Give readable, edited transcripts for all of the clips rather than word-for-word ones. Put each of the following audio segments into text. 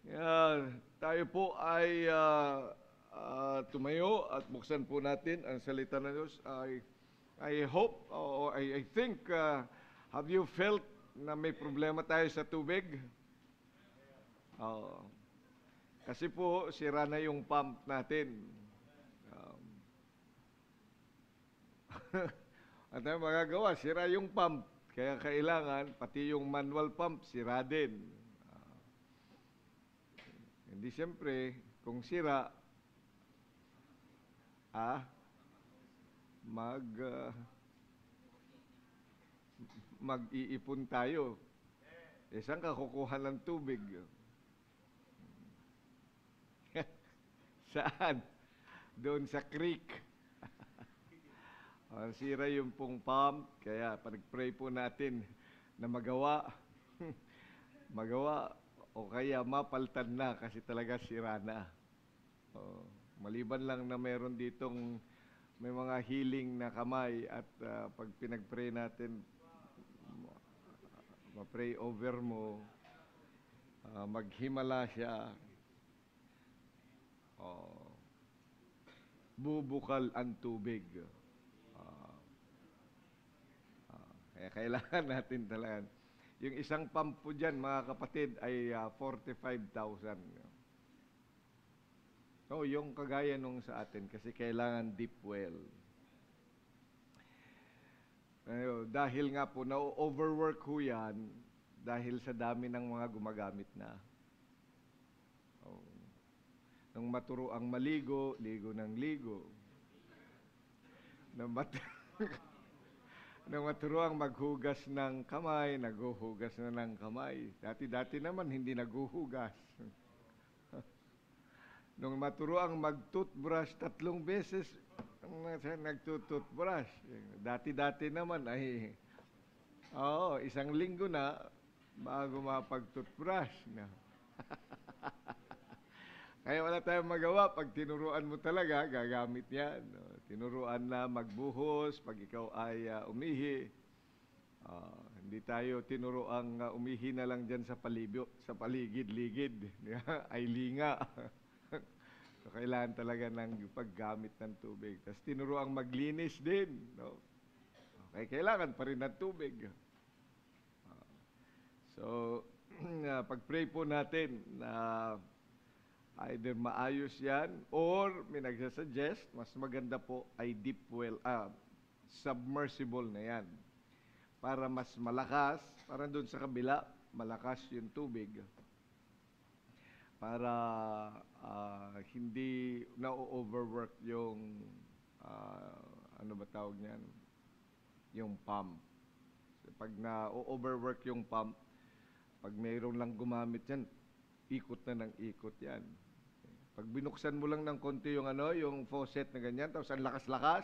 Tayo po ay tumayo at buksan po natin ang salita ng Diyos. I hope, or I think, have you felt na may problema tayo sa tubig? Uh, Kasi po, sira na yung pump natin. Um, At ang magagawa, sira yung pump. Kaya kailangan, pati yung manual pump, sira din. Hindi siyempre, kung sira, mag, uh, mag-iipon tayo. Saan ka kukuha ng tubig? Saan? Doon sa creek. Sira yung pong pump, kaya pag-pray po natin na magawa, magawa, o kaya mapaltan na kasi talaga sira na. Maliban lang na meron ditong may mga healing na kamay at pag pinag-pray natin, ma-pray over mo, maghimala siya, bubukal ang tubig. Kaya kailangan natin talaga. Yung isang pump po dyan, mga kapatid, ay 45,000. So, yung kagaya nung sa atin, kasi kailangan deep well. Dahil nga po, na-overwork ho yan, dahil sa dami ng mga gumagamit na. Nung maturo ang maligo, ligo ng ligo. Nung maturo ang maghugas ng kamay, naghuhugas na ng kamay. Dati-dati naman hindi naghuhugas. Nung maturo ang mag-toothbrush 3 beses, nagtutoothbrush. Dati-dati naman ay, 1 linggo na bago mapag-toothbrush. Kaya wala tayong magawa. Pag tinuruan mo talaga, gagamit yan. Tinuruan na magbuhos pag ikaw ay umihi. Hindi tayo tinuruan umihi na lang dyan sa paligid-ligid. Ay linga. So, kailangan talaga ng paggamit ng tubig. Tapos tinuruan maglinis din. No? Okay, kailangan pa rin ng tubig. So, pag-pray po natin na either maayos yan or may nagsasuggest, mas maganda po ay deep well, submersible na yan. Para mas malakas, para doon sa kabila, malakas yung tubig. Para hindi na-overwork yung, ano ba tawag niyan? Yung pump. So, pag na-overwork yung pump, pag mayroon lang gumamit yan, ikot na ng ikot yan. Pag binuksan mo lang ng konti yung yung faucet na ganyan, tapos ang lakas-lakas,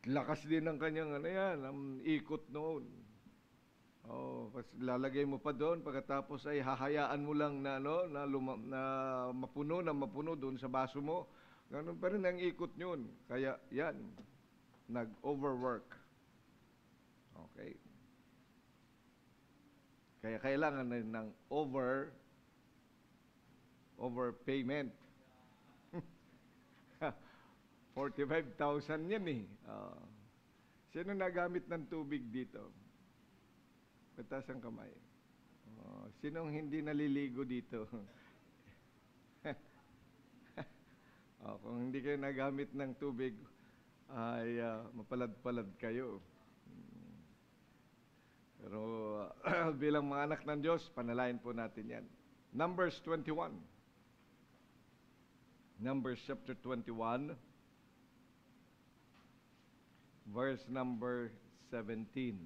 lakas din ng kanyang ang ikot noon. Lalagay mo pa doon, pagkatapos ay hahayaan mo lang na mapuno doon sa baso mo. Ganun pa rin ang ikot yun. Kaya yan, nag-overwork. Okay. Kaya kailangan na ng overpayment. 45,000 yan eh. Sino nagamit ng tubig dito? Patas ang kamay. Sinong hindi naliligo dito? Kung hindi kayo nagamit ng tubig, ay mapalad-palad kayo. Pero bilang mga anak ng Diyos, panalain po natin yan. Numbers 21. Numbers chapter 21, verse number 17.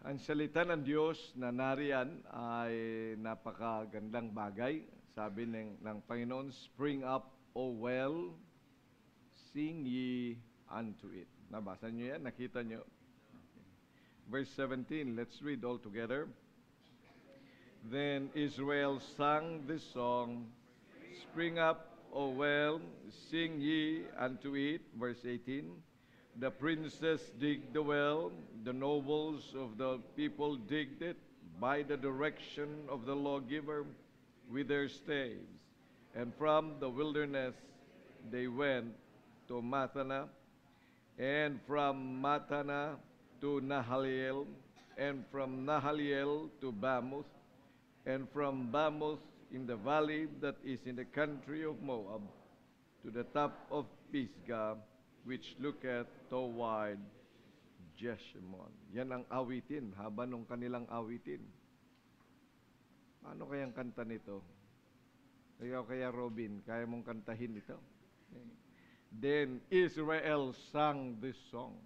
Ang salita ng Diyos na nariyan ay napakagandang bagay. Sabi ng Panginoon, "Spring up, O well, sing ye unto it." Nabasa niyo yan? Nakita niyo? Verse 17, let's read all together. Then Israel sang this song, "Spring up, O well, sing ye unto it." Verse 18, The princes digged the well, the nobles of the people digged it by the direction of the lawgiver with their staves. And from the wilderness they went to Mathana, and from Matana to Nahaliel, and from Nahaliel to Bamoth, and from Bamoth in the valley that is in the country of Moab, to the top of Pisgah, which looketh toward Jeshimon. Yan ang awitin, haba nung kanilang awitin. Ano kayang kanta nito? Ikaw kaya Robin, kaya mong kantahin ito? Then Israel sang this song.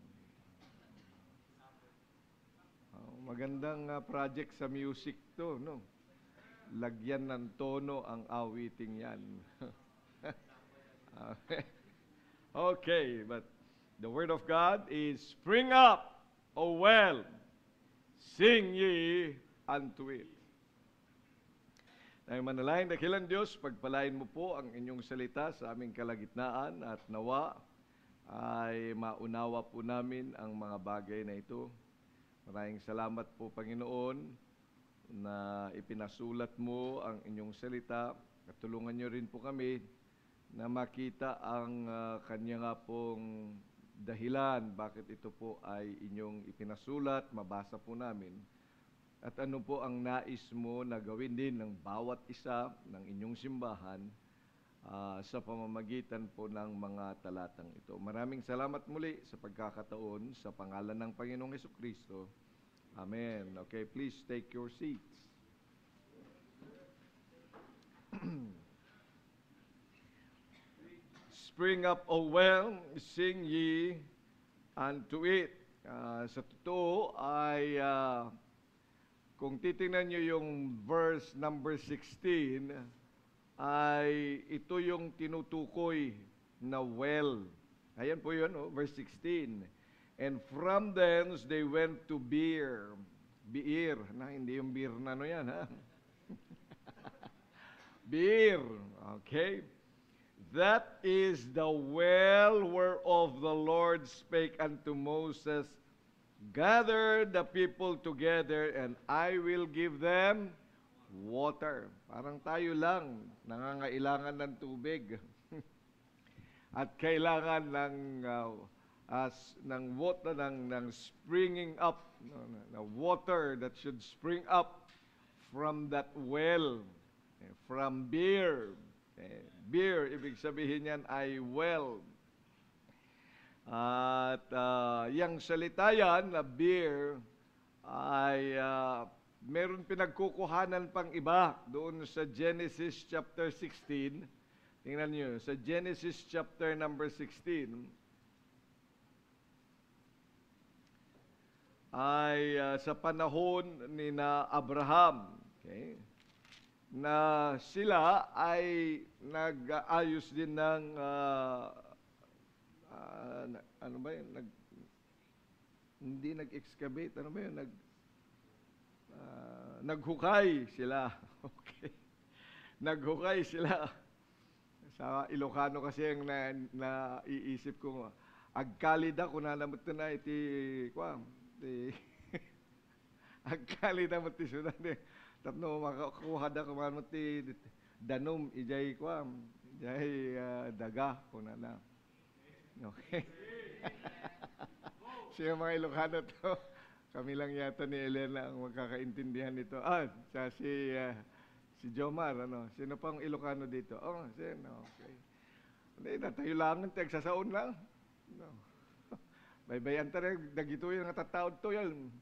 Magandang project sa music to, no? Lagyan ng tono ang awiting yan. Okay, but the word of God is, spring up, O well, sing ye unto it. Ay manalangin, dakilang Diyos, pagpalain mo po ang inyong salita sa aming kalagitnaan at nawa ay maunawa po namin ang mga bagay na ito. Maraming salamat po, Panginoon, na ipinasulat mo ang inyong salita at tulungan niyo rin po kami na makita ang kanya nga pong dahilan bakit ito po ay inyong ipinasulat, mabasa po namin. At ano po ang nais mo na gawin din ng bawat isa ng inyong simbahan sa pamamagitan po ng mga talatang ito. Maraming salamat muli sa pagkakataon sa pangalan ng Panginoong Hesukristo. Amen. Okay, please take your seats. Spring up, O well, sing ye unto it. Sa totoo ay kung titingnan nyo yung verse number 16, ay ito yung tinutukoy na well. Ayan po yun, verse 16. And from thence they went to Beer. Beer. Na, hindi yung beer na yan, ha? Beer. Okay. That is the well whereof the Lord spake unto Moses, gather the people together and I will give them water. Parang tayo lang, nangangailangan ng tubig. At kailangan ng water, ng springing up, na water that should spring up from that well, from Beer. Beer, ibig sabihin yan ay well. At yung salita yan na beer ay meron pinagkukuhanan pang iba doon sa Genesis chapter 16. Tingnan niyo, sa Genesis chapter number 16 ay sa panahon ni na Abraham, okay, na sila ay nag-ayos din ng ano ba yun? Hindi nag-excavate. Ano ba yun? Naghukay sila. Okay. Naghukay sila. Sa Ilocano kasi ang naiisip ko, agkalida kung nalamot na iti, agkalida mo ti sudan. Tapno makakuha da kumano ti danom, ijay ijay daga kung na. Okay. Siya mga Ilocano to. Kami lang yata ni Elena ang magkakaintindihan nito. Si Jomar, sino pang Ilocano dito? Sino? Okay. Hindi, tayo lang, tagsasaon lang. No. Baybayan tayo, dagito yung natataod to yan.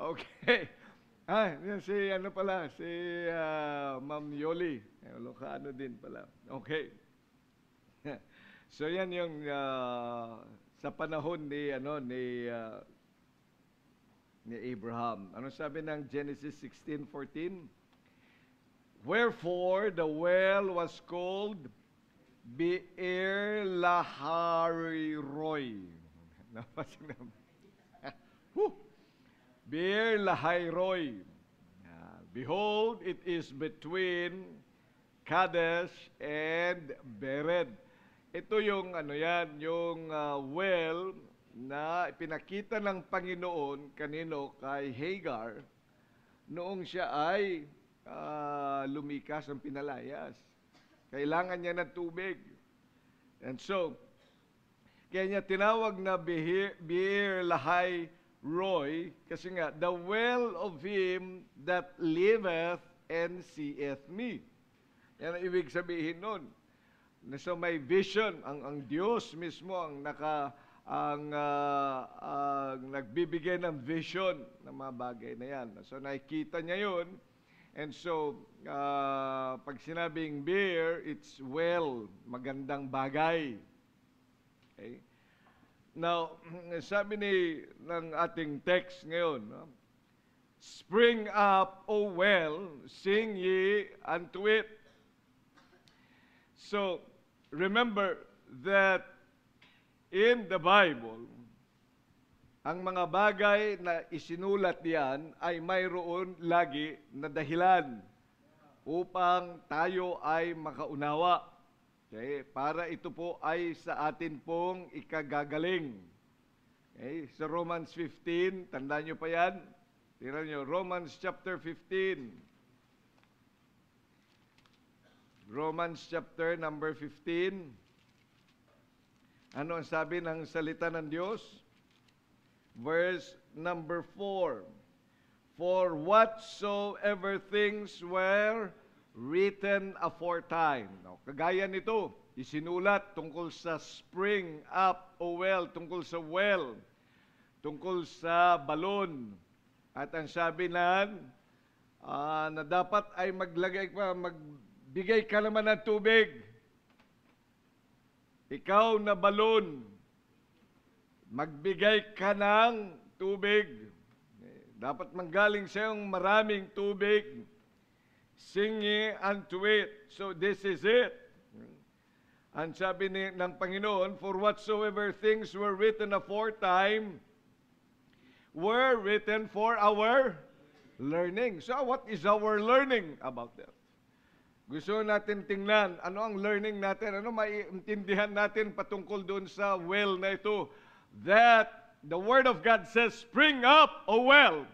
Okay. Si Ma'am Yoli. Ilocano din pala. Okay. So yan yung sa panahon ni Abraham. Ano sabi ng Genesis 16:14? Wherefore the well was called Beer Lahai-roi. Beer Lahai-roi. Behold, it is between Kadesh and Bered. ito yung ano yan, yung well na ipinakita ng Panginoon kanino kay Hagar noong siya ay lumikas ng pinalayas. Kailangan niya ng tubig. And so, kaya niya tinawag na Beer Lahai Roy, kasi nga, the well of him that liveth and seeth me. Yan ang ibig sabihin nun. So may vision, ang Diyos mismo ang nagbibigay ng vision ng mga bagay na yan. So nakikita niya yun. And so, pag sinabing beer, it's well, magandang bagay. Okay? Now, sabi ng ating text ngayon, no? Spring up, O well, sing ye unto it. So, remember that in the Bible, ang mga bagay na isinulat diyan ay mayroon lagi na dahilan upang tayo ay makaunawa. Okay? Para ito po ay sa atin pong ikagagaling. Okay? Sa Romans 15, tandaan nyo pa yan? Tingnan nyo, Romans chapter 15. Romans chapter number 15. Ano ang sabi ng salita ng Diyos? Verse number 4. For whatsoever things were written aforetime. No, kagaya nito, isinulat tungkol sa spring up o well, tungkol sa well, tungkol sa balon. At ang sabi na dapat ay magbigay ka naman ng tubig. Ikaw na balon, magbigay ka ng tubig. Dapat manggaling sa iyong maraming tubig. Sing ye unto it. So this is it. Ang sabi ng Panginoon, for whatsoever things were written aforetime, were written for our learning. So what is our learning about that? Gusto natin tingnan, ano ang learning natin? Ano maiintindihan natin patungkol doon sa well na ito? That the Word of God says, spring up, O well,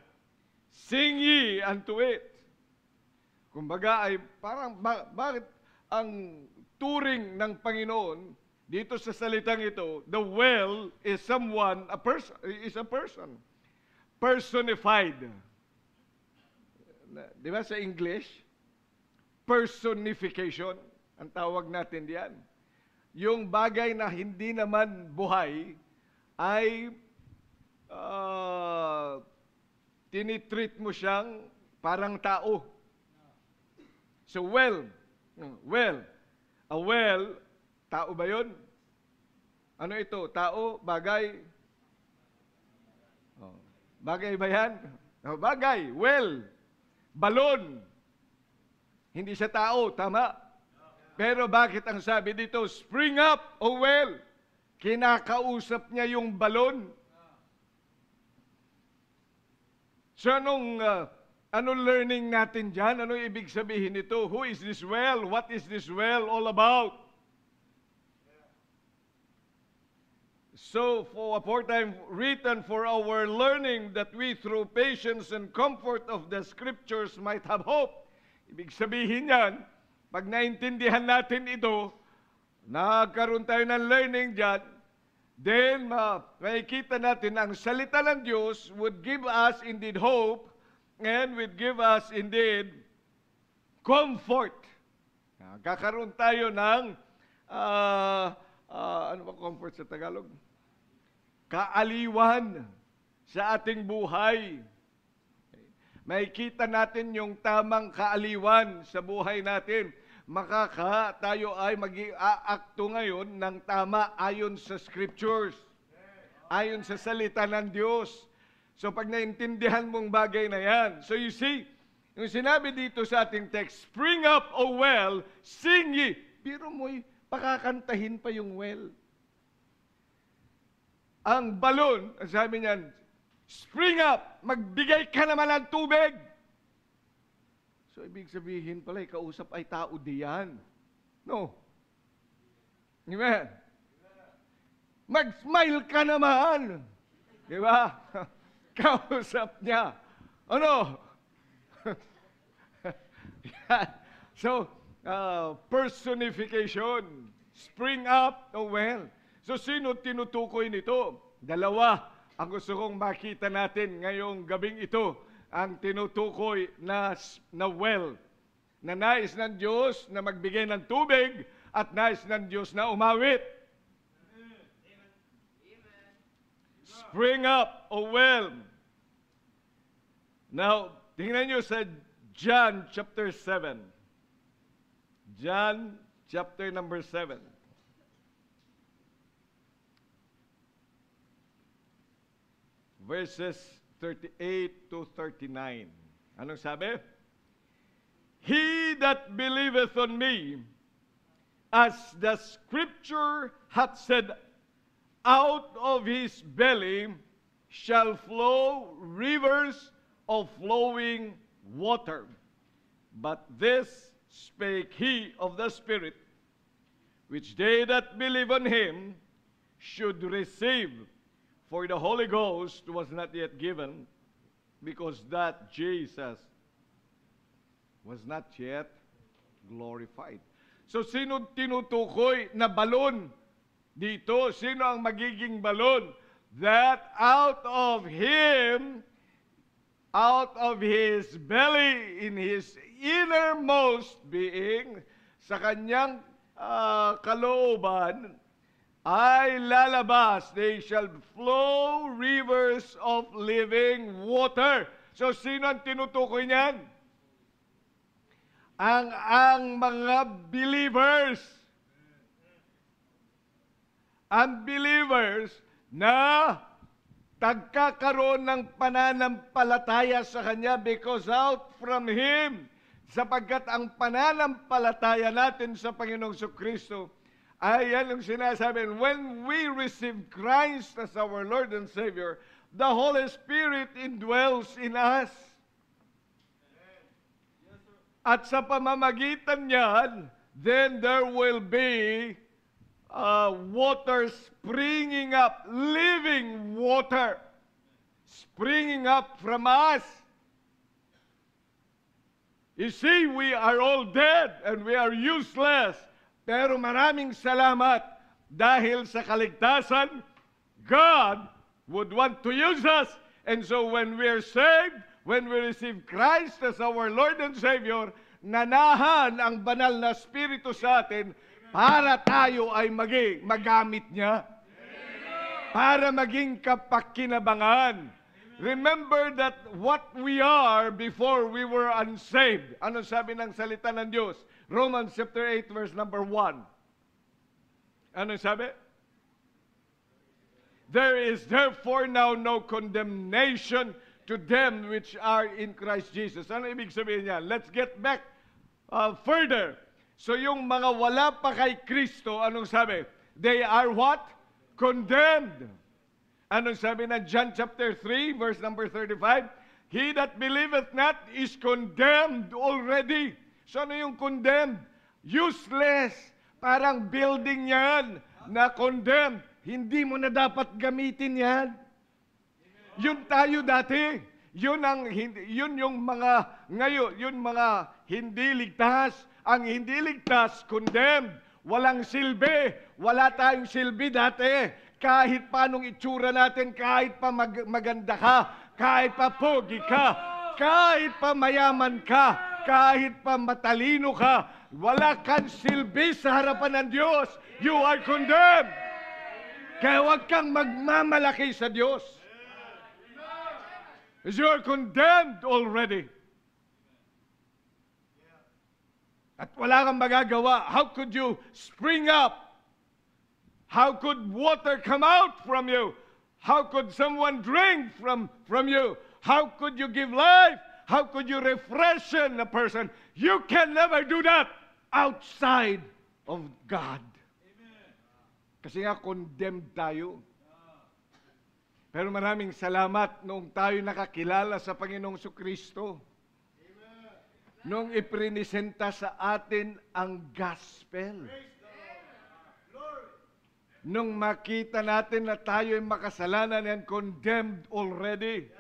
sing ye unto it. Kumbaga ay parang, bakit ang turing ng Panginoon dito sa salitang ito, the well is someone, a person. Personified. Di ba sa English? Personification, ang tawag natin diyan. Yung bagay na hindi naman buhay, ay tinitreat mo siyang parang tao. So well, a well, tao ba yun? Ano ito? Tao? Bagay? Bagay ba yan? Bagay, well, balon. Hindi siya tao, tama? Pero bakit ang sabi dito, spring up, O well? Kinakausap niya yung balon. So anong learning natin dyan? Ano ibig sabihin nito? Who is this well? What is this well all about? So, for aforetime written for our learning, that we through patience and comfort of the Scriptures might have hope. Ibig sabihin yan, pag naintindihan natin ito, nagkaroon tayo ng learning dyan, then makikita natin ang salita ng Diyos would give us indeed hope and would give us indeed comfort. Kakaroon tayo ng, ano ba comfort sa Tagalog? Kaaliwan sa ating buhay. Makikita natin yung tamang kaaliwan sa buhay natin. Tayo ay mag-aakto ngayon ng tama ayon sa Scriptures. Ayon sa salita ng Diyos. So pag naintindihan mong bagay na yan. So you see, yung sinabi dito sa ating text, spring up, O well, sing ye. Biro mo'y pakakantahin pa yung well. Ang balon, sabi niyan, spring up, magbigay ka naman ng tubig. So, ibig sabihin pala, kausap ay tao diyan. No. Amen. Mag-smile ka naman. Di ba? Kausap niya. Ano? So, personification. Spring up, oh well. So, sino tinutukoy nito? Dalawa ang gusto kong makita natin ngayong gabing ito. Ang tinutukoy na well. Na nais ng Diyos na magbigay ng tubig at nais ng Diyos na umawit. Spring up, oh well. Now, tingnan nyo sa John chapter 7. John chapter number 7. Verses 38 to 39. Anong sabi? He that believeth on me, as the scripture hath said, out of his belly shall flow rivers of flowing water. But this spake he of the Spirit, which they that believe on him should receive. For the Holy Ghost was not yet given, because that Jesus was not yet glorified. So, sino tinutukoy na balon dito? Sino ang magiging balon? That out of him, out of his belly, in his innermost being, sa kanyang kalooban, ay lalabas, they shall flow rivers of living water. So, sino ang tinutukoy niyan? Ang mga believers. Ang believers na tagkakaroon ng pananampalataya sa Kanya because out from Him, sapagkat ang pananampalataya natin sa Panginoong Kristo ay yan ang sinasabi, when we receive Christ as our Lord and Savior, the Holy Spirit indwells in us. At sa pamamagitan niyan, then there will be water springing up, living water, springing up from us. You see, we are all dead and we are useless. Pero maraming salamat dahil sa kaligtasan, God would want to use us. And so when we are saved, when we receive Christ as our Lord and Savior, nanahan ang banal na Espiritu sa atin para tayo ay magamit niya. Para maging kapakinabangan. Remember that what we are before we were unsaved. Ano sabi ng salita ng Diyos? Romans chapter 8 verse number 1. Ano sabi? There is therefore now no condemnation to them which are in Christ Jesus. Ano ibig sabihin niya? Let's get back further. So yung mga wala pa kay Kristo, anong sabi? They are what? Condemned. Anong sabi na John chapter 3, verse number 35? He that believeth not is condemned already. So ano yung condemned? Useless. Parang building yan na condemned. Hindi mo na dapat gamitin yan. Yun tayo dati. Yun yung mga ngayon, yun mga hindi ligtas. Ang hindi ligtas, condemned. Walang silbi. Wala tayong silbi dati. Kahit paanong itsura natin, kahit pa maganda ka, kahit pa pogi ka, kahit pa mayaman ka, kahit pa matalino ka, wala kang silbi sa harapan ng Diyos. You are condemned. Kaya huwag kang magmamalaki sa Diyos. You are condemned already. At wala kang magagawa. How could you spring up? How could water come out from you? How could someone drink from you? How could you give life? How could you refreshen a person? You can never do that outside of God. Kasi nga condemned tayo. Pero maraming salamat noong tayo nakakilala sa Panginoong Kristo. Noong iprinisenta sa atin ang gospel. nung makita natin na tayo ay makasalanan and condemned already.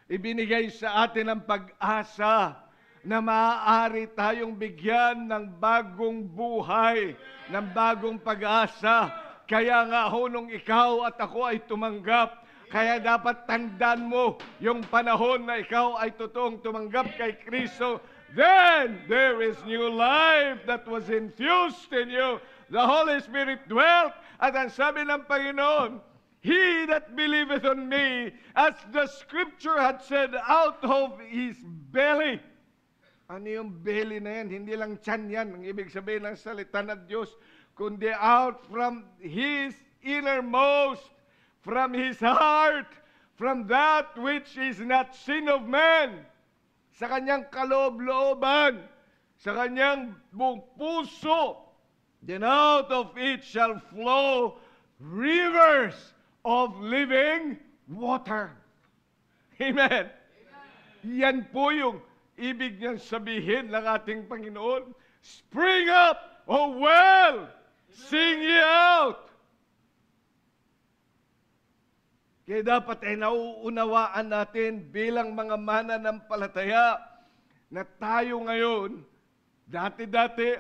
Ibinigay sa atin ang pag-asa na maaari tayong bigyan ng bagong buhay, ng bagong pag-asa. Kaya nga ho, nung ikaw at ako ay tumanggap, kaya dapat tandaan mo yung panahon na ikaw ay totoong tumanggap kay Kristo. Then there is new life that was infused in you. The Holy Spirit dwelt. At ang sabi ng Panginoon, He that believeth on me, as the Scripture had said, out of his belly. Ano yung belly na yan? Hindi lang tiyan yan. Ang ibig sabihin ng salita ng Diyos, kundi out from his innermost, from his heart, from that which is not sin of man, sa kanyang kaloob-looban, sa kanyang buong puso, then out of it shall flow rivers of living water. Amen. Yan po yung ibig niyang sabihin ng ating Panginoon. Spring up, O well, sing ye out. Kaya dapat ay nauunawaan natin bilang mga mananampalataya na tayo ngayon, dati-dati,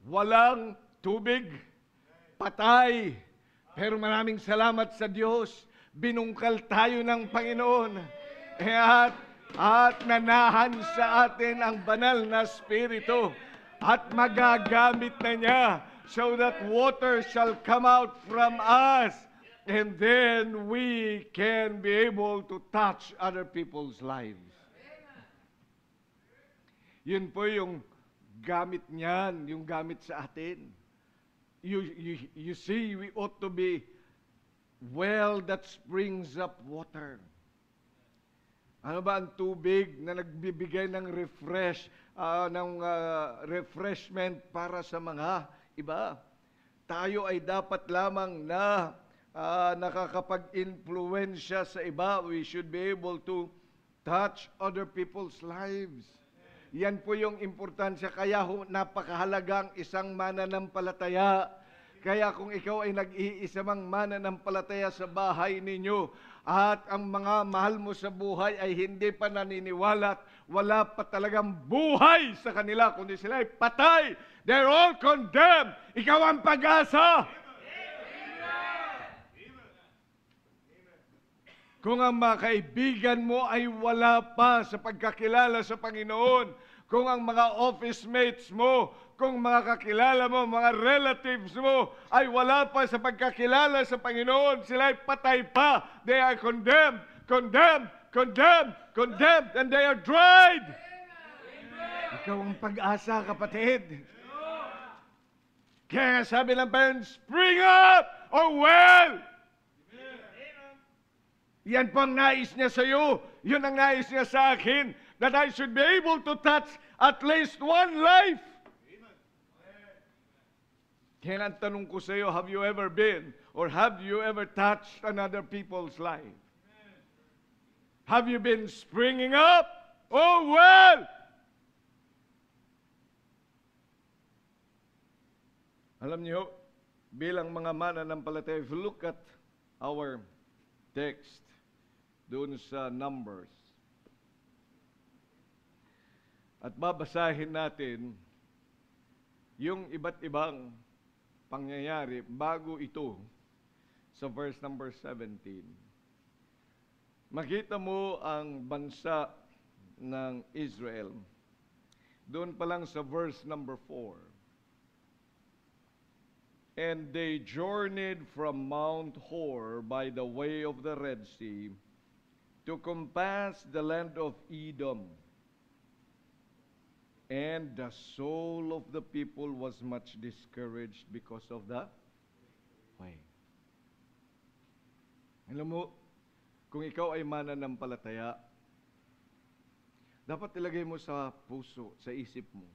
walang tubig, patay. Pero maraming salamat sa Diyos, binungkal tayo ng Panginoon. At nanahan sa atin ang banal na Espiritu. At magagamit na niya so that water shall come out from us. And then we can be able to touch other people's lives. Yun po yung gamit niyan, yung gamit sa atin. You see, we ought to be well that springs up water. Ano ba ang tubig na nagbibigay ng refreshment para sa mga iba? Tayo ay dapat lamang na nakakapag-influensya sa iba. We should be able to touch other people's lives. Yan po yung importansya. Kaya napakahalagang isang mananampalataya. Kaya kung ikaw ay nag-iisamang mananampalataya sa bahay ninyo at ang mga mahal mo sa buhay ay hindi pa naniniwala at wala pa talagang buhay sa kanila, kundi sila ay patay. They're all condemned. Ikaw ang pag-asa. Kung ang mga kaibigan mo ay wala pa sa pagkakilala sa Panginoon, kung ang mga office mates mo, kung mga kakilala mo, mga relatives mo ay wala pa sa pagkakilala sa Panginoon, sila ay patay pa. They are condemned, condemned, condemned, condemned, and they are dried. Ikaw ang pag-asa, kapatid. Kaya sabi ng Panginoon, spring up, O well! Yan po ang nais niya sa iyo. Yun ang nais niya sa akin. That I should be able to touch at least one life. Kaya ang tanong ko sa iyo, have you ever been or have you ever touched another people's life? Have you been springing up? Oh well! Alam niyo, bilang mga mananampalataya, if you look at our text, doon sa Numbers. At babasahin natin yung iba't ibang pangyayari bago ito sa verse number 17. Makita mo ang bansa ng Israel. Doon pa lang sa verse number 4. And they journeyed from Mount Hor by the way of the Red Sea to compass the land of Edom. And the soul of the people was much discouraged because of the way. Alam mo, kung ikaw ay mananampalataya, dapat ilagay mo sa puso, sa isip mo,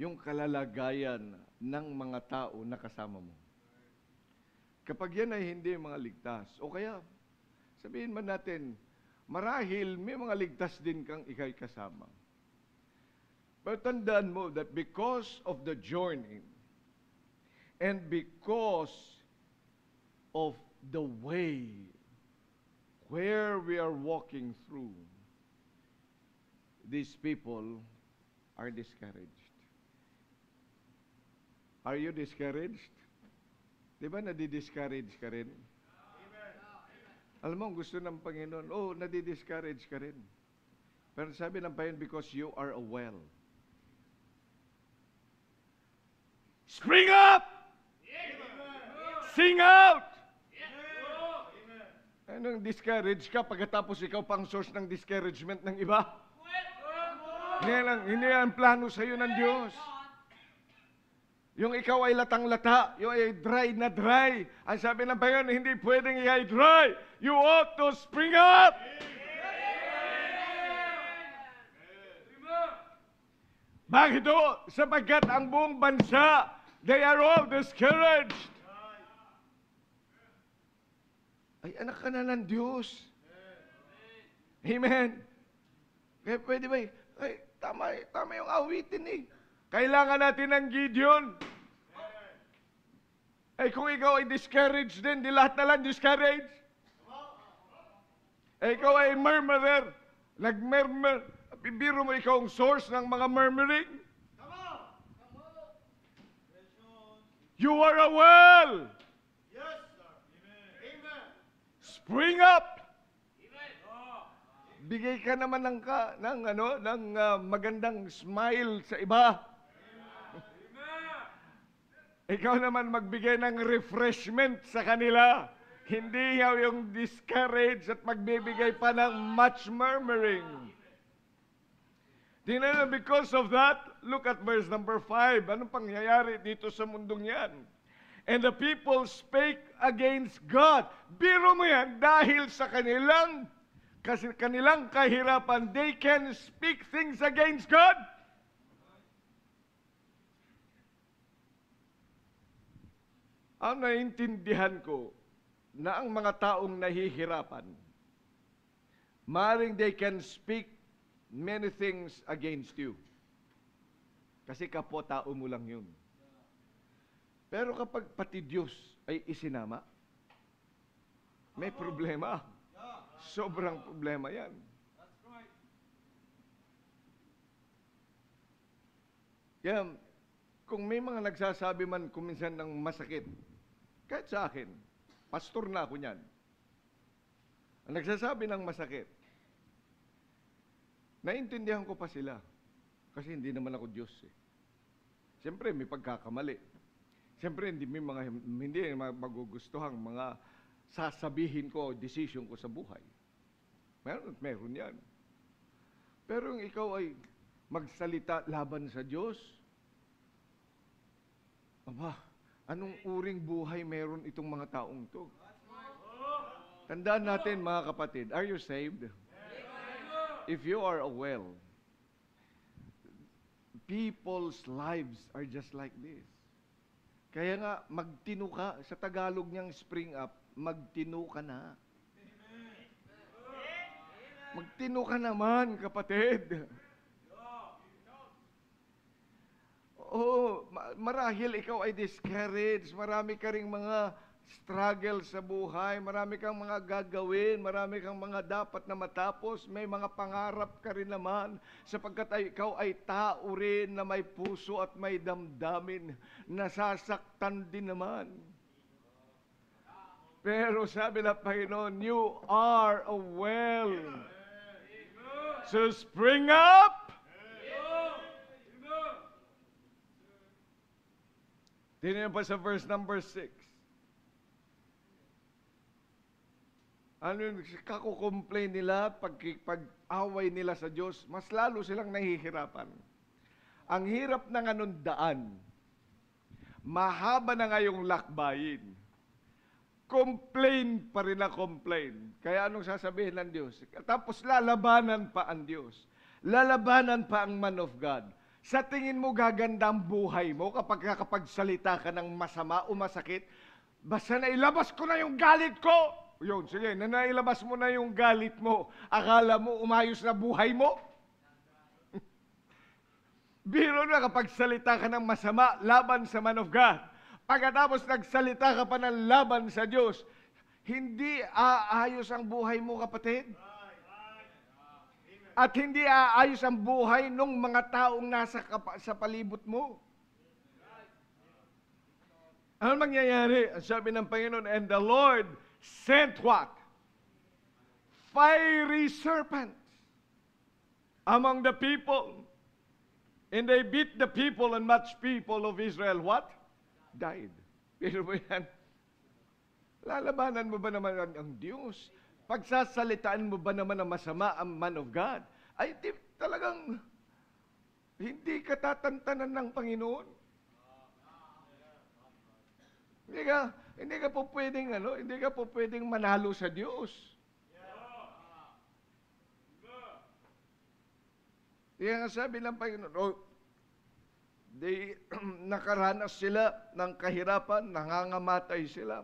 yung kalalagayan ng mga tao na kasama mo. Kapag yan ay hindi mga ligtas, o kaya sabihin man natin, marahil may mga ligtas din kang ikay kasama. Pero tandaan mo that because of the journey, And because of the way where we are walking through, these people are discouraged. Are you discouraged? Di ba nadi-discourage ka rin? Alam mo, gusto ng Panginoon, nadi-discourage ka rin. Pero sabi ng Panginoon, because you are a well. Spring up! Sing out! Anong discourage ka pagkatapos ikaw pang source ng discouragement ng iba? Hindi ang plano sa iyo ng Diyos. Yung ikaw ay latang-lata, yung ay dry na dry. Ang sabi ng Panginoon, hindi pwedeng i dry. You ought to spring up! Bakit o? Sapagkat ang buong bansa, they are all discouraged. Ay, anak ka na ng Diyos. Amen. Kaya pwede ba, tama yung awitin eh. Kailangan natin ng Gideon. Ay, kung ikaw ay discouraged din, di lahat na lang discouraged. Ay, ikaw ay murmurer. Nag-murmur. Bibiro mo ikaw ang source ng mga murmuring. You are a well. Yes, sir. Amen. Spring up. Bigay ka naman ng magandang smile sa iba. Ikaw naman magbigay ng refreshment sa kanila. Hindi yung discourage at magbibigay pa ng much murmuring. Tingnan, because of that, look at verse number 5. Anong pangyayari dito sa mundong yan? And the people spake against God. Biro mo yan, dahil sa kanilang kahirapan, they can speak things against God. Ang naiintindihan ko na ang mga taong nahihirapan, maaaring they can speak many things against you. Kasi kapwa-tao mo lang yun. Pero kapag pati Diyos ay isinama, may problema. Sobrang problema yan. Kaya, kung may mga nagsasabi man kuminsan ng masakit, kahit sa akin, pastor na ako niyan. Ang nagsasabi ng masakit, naintindihan ko pa sila. Kasi hindi naman ako Diyos eh. Siyempre, may pagkakamali. Siyempre, hindi magugustuhang mga sasabihin ko, decision ko sa buhay. Meron yan. Pero yung ikaw ay magsalita laban sa Diyos, anong uring buhay meron itong mga taong to? Tandaan natin mga kapatid, are you saved? If you are a well, people's lives are just like this. Kaya nga, magtino ka. Sa Tagalog niyang spring up, magtino ka na. Magtino ka naman, kapatid. Marahil ikaw ay discouraged. Marami ka ring mga struggle sa buhay. Marami kang mga gagawin. Marami kang mga dapat na matapos. May mga pangarap ka rin naman. Sapagkat ikaw ay tao rin na may puso at may damdamin. Nasasaktan din naman. Pero sabi ng Panginoon, you are a well. So spring up. Tingnan pa sa verse number 6. Ano yung kakukomplain nila, pag-away nila sa Diyos, mas lalo silang nahihirapan. Ang hirap ng anong daan, mahaba na ngayong lakbayin, complain pa rin na complain. Kaya anong sasabihin ng Diyos? Tapos lalabanan pa ang Diyos. Lalabanan pa ang man of God. Sa tingin mo gaganda ang buhay mo kapag salita ka ng masama o masakit, basta nailabas ko na yung galit ko. Yun, sige, nailabas mo na yung galit mo. Akala mo umayos na buhay mo? Biro na kapag salita ka ng masama laban sa man of God. pagkatapos nagsalita ka pa ng laban sa Diyos, hindi aayos ang buhay mo, kapatid. At hindi aayos ang buhay ng mga taong nasa sa palibot mo. Ano mangyayari? Ang sabi ng Panginoon, and the Lord sent what? Fiery serpents among the people. And they beat the people, and much people of Israel, what? Died. Pero mo yan? Lalabanan mo ba naman ang Diyos? Pagsasalitaan mo ba naman ang masama ang man of God? Ay, talagang hindi ka tatantanan ng Panginoon. Hindi ka po pwedeng, hindi ka po pwedeng manalo sa Diyos. Kaya nga sabi ng Panginoon, nakaranas sila ng kahirapan, nangangamatay sila.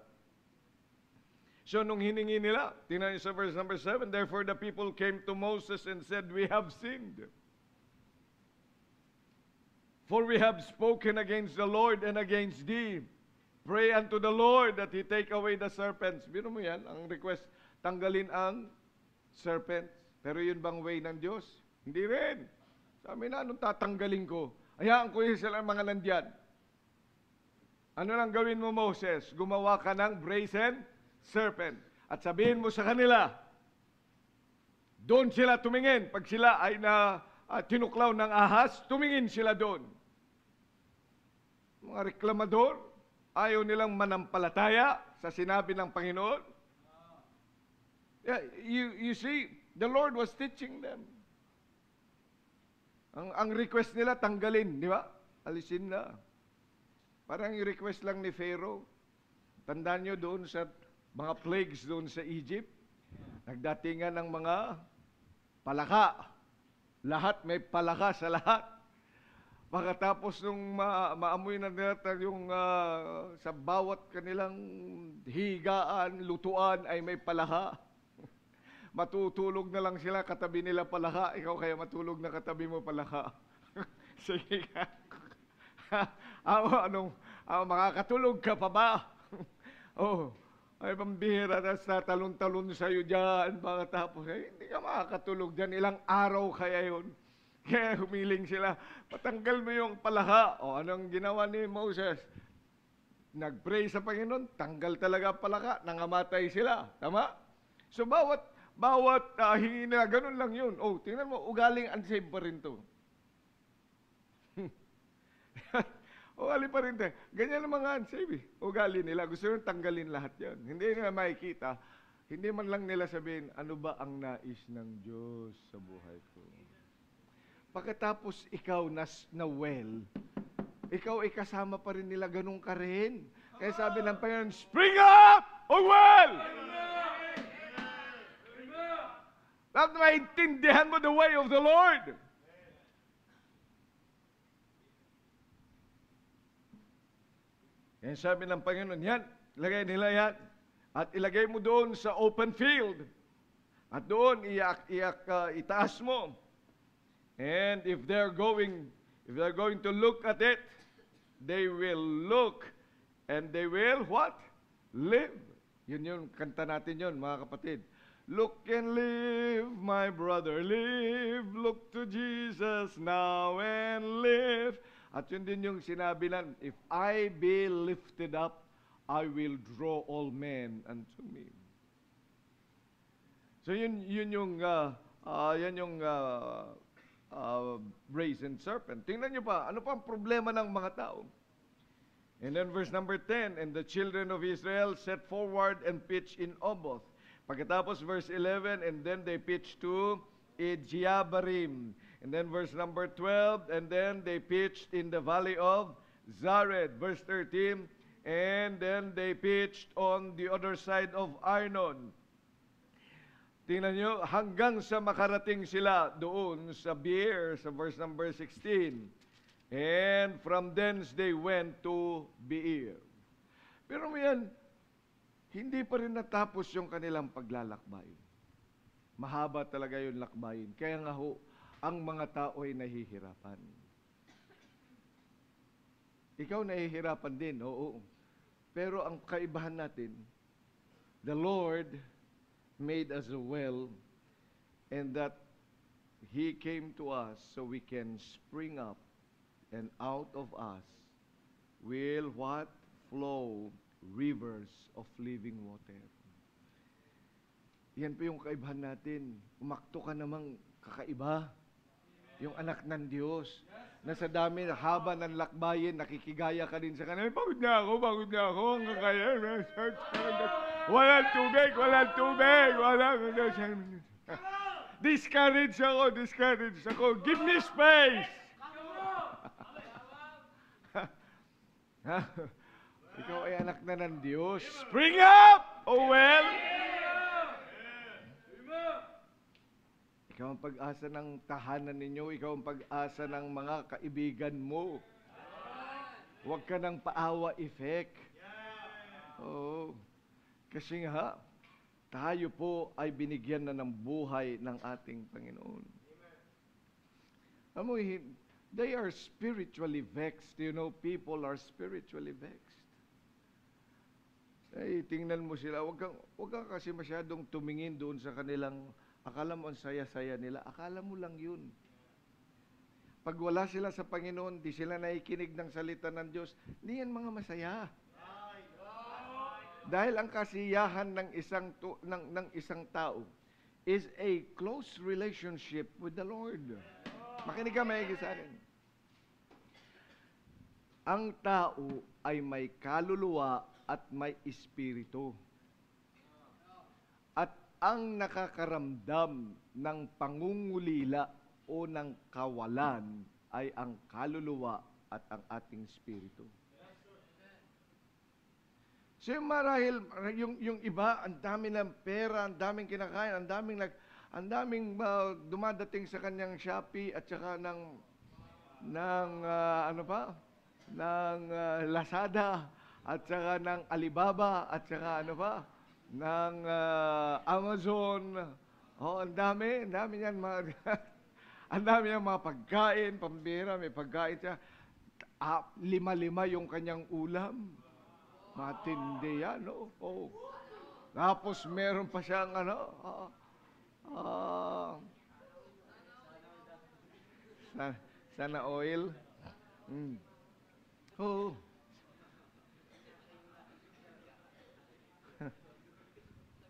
So nung hiningi nila, tingnan niyo sa verse number 7, therefore the people came to Moses and said, we have sinned. For we have spoken against the Lord and against thee. Pray unto the Lord that He take away the serpents. Biro mo yan, ang request, tanggalin ang serpents. Pero yun bang way ng Diyos? Hindi rin. Sabi na, anong tatanggalin ko? Hayaan ko yun sila mga nandyan. Ano lang gawin mo, Moses? Gumawa ka ng brazen serpent. At sabihin mo sa kanila, doon sila tumingin. Pag sila ay tinuklaw ng ahas, tumingin sila doon. Mga reklamador, ayaw nilang manampalataya sa sinabi ng Panginoon. Yeah, you see, the Lord was teaching them. Ang request nila, tanggalin, di ba? Alisin na. Parang yung request lang ni Pharaoh. Tandaan nyo doon sa mga plagues doon sa Egypt. Nagdatingan ng mga palaka. Lahat, may palaka sa lahat. Pagkatapos nung maamoy na nila yung sa bawat kanilang higaan, lutuan ay may palaka. Matutulog na lang sila, katabi nila palaka. Ikaw kaya matulog na katabi mo palaka. Sige ka. Makakatulog ka pa ba? Ay pambihira, tapos tatalon-talon sa'yo dyan. Pagkatapos, hindi ka makakatulog dyan. Ilang araw kaya yun. Kaya humiling sila, patanggal mo yung palaka. Anong ginawa ni Moses? Nag-pray sa Panginoon, tanggal talaga palaka, nangamatay sila. Tama? So bawat hingi nila, ganun lang yun. Tingnan mo, ugaling unsaved pa rin to. Ugali pa rin to. Ganyan ang mga unsaved. Ugali nila, gusto nyo tanggalin lahat yan. Hindi nila makikita, hindi man lang nila sabihin, ano ba ang nais ng Diyos sa buhay ko? Pagkatapos ikaw na well, ikaw ay kasama pa rin nila, ganun ka rin. Kaya sabi ng Panginoon, spring up, O well! At maintindihan mo the way of the Lord. Yan sabi ng Panginoon, yan, ilagay nila yan. At ilagay mo doon sa open field. At doon, itaas mo. And if they're going to look at it, they will look and they will what? Live. Yun yung kanta natin yun, mga kapatid. Look and live, my brother, live. Look to Jesus now and live. At yun din yung sinabi nan, if I be lifted up, I will draw all men unto me. So yun yung brazen serpent. Tingnan nyo pa, ano pa ang problema ng mga tao? And then verse number 10, and the children of Israel set forward and pitched in Oboth. Pagkatapos verse 11, and then they pitched to Ejiabarim. And then verse number 12, and then they pitched in the valley of Zared. Verse 13, and then they pitched on the other side of Arnon. Tingnan nyo, hanggang sa makarating sila doon sa Beer, sa verse number 16. And from thence they went to Beer. Pero yan, hindi pa rin natapos yung kanilang paglalakbay. Mahaba talaga yung lakbayin. Kaya nga ho, ang mga tao ay nahihirapan. Ikaw nahihirapan din, oo. Pero ang kaibahan natin, the Lord made us a well, and that He came to us so we can spring up, and out of us will what? Flow rivers of living water. Yan po yung kaibahan natin. Umakto ka namang kakaiba. Yung anak ng Diyos. Na sa dami, haba ng lakbayin, nakikigaya ka din sa kanila. Pagod na ako, hanggang kaya. Walang tubig. Discourage ako. Give me space. Ikaw ay anak na ng Diyos. Spring up, oh well. Ikaw ang pag-asa ng tahanan ninyo. Ikaw ang pag-asa ng mga kaibigan mo. Huwag ka ng paawa effect. Oo. Kasi nga, tayo po ay binigyan na ng buhay ng ating Panginoon. Alam mo, they are spiritually vexed. You know, people are spiritually vexed. Ay, tingnan mo sila. Huwag kang kasi masyadong tumingin doon sa kanilang. Akala mo ang saya-saya nila. Akala mo lang yun. Pag wala sila sa Panginoon, di sila nakikinig ng salita ng Diyos, hindi yan mga masaya. Dahil ang kasiyahan ng isang tao is a close relationship with the Lord. Makinig ka, maigi sa akin. Ang tao ay may kaluluwa at may espiritu. At ang nakakaramdam ng pangungulila o ng kawalan ay ang kaluluwa at ang ating espiritu. So marahil yung iba, ang dami ng pera, ang daming kinakain, ang daming dumadating sa kanyang Shopee at saka ng Lazada at saka ng Alibaba at saka ng Amazon. Ang dami yan ang dami yan mga pagkain, pambira, may pagkain siya. 5 yung kanyang ulam. Matindi yan, no? Oh. Tapos meron pa siyang sana oil. Oh.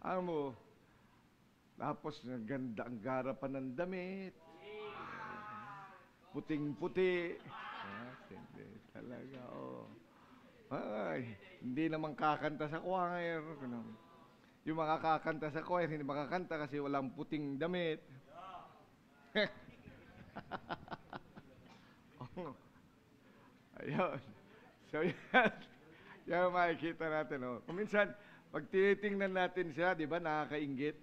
Alam mo, tapos ganda ang garapan ng damit. Puting-puti. Hindi talaga, oh. Ay, hindi naman kakanta sa choir. Yung mga kakanta sa choir, hindi makakanta kasi walang puting damit. Ayun. So, yan makikita natin. Oh. Kung minsan, pag tinitingnan natin siya, di ba, nakakainggit?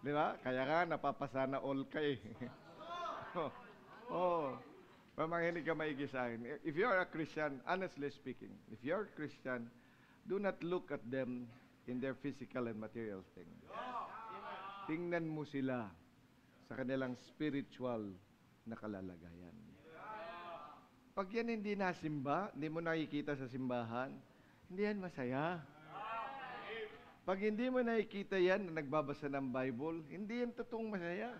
Di ba? Kaya ka, napapasana all ka eh. Pamahinig ka maigi sa akin. If you are a Christian, honestly speaking, if you are a Christian, do not look at them in their physical and material things. Tingnan mo sila sa kanilang spiritual na kalalagayan. Pag yan hindi nasimba, hindi mo nakikita sa simbahan, hindi yan masaya. Pag hindi mo nakikita yan na nagbabasa ng Bible, hindi yan totoong masaya.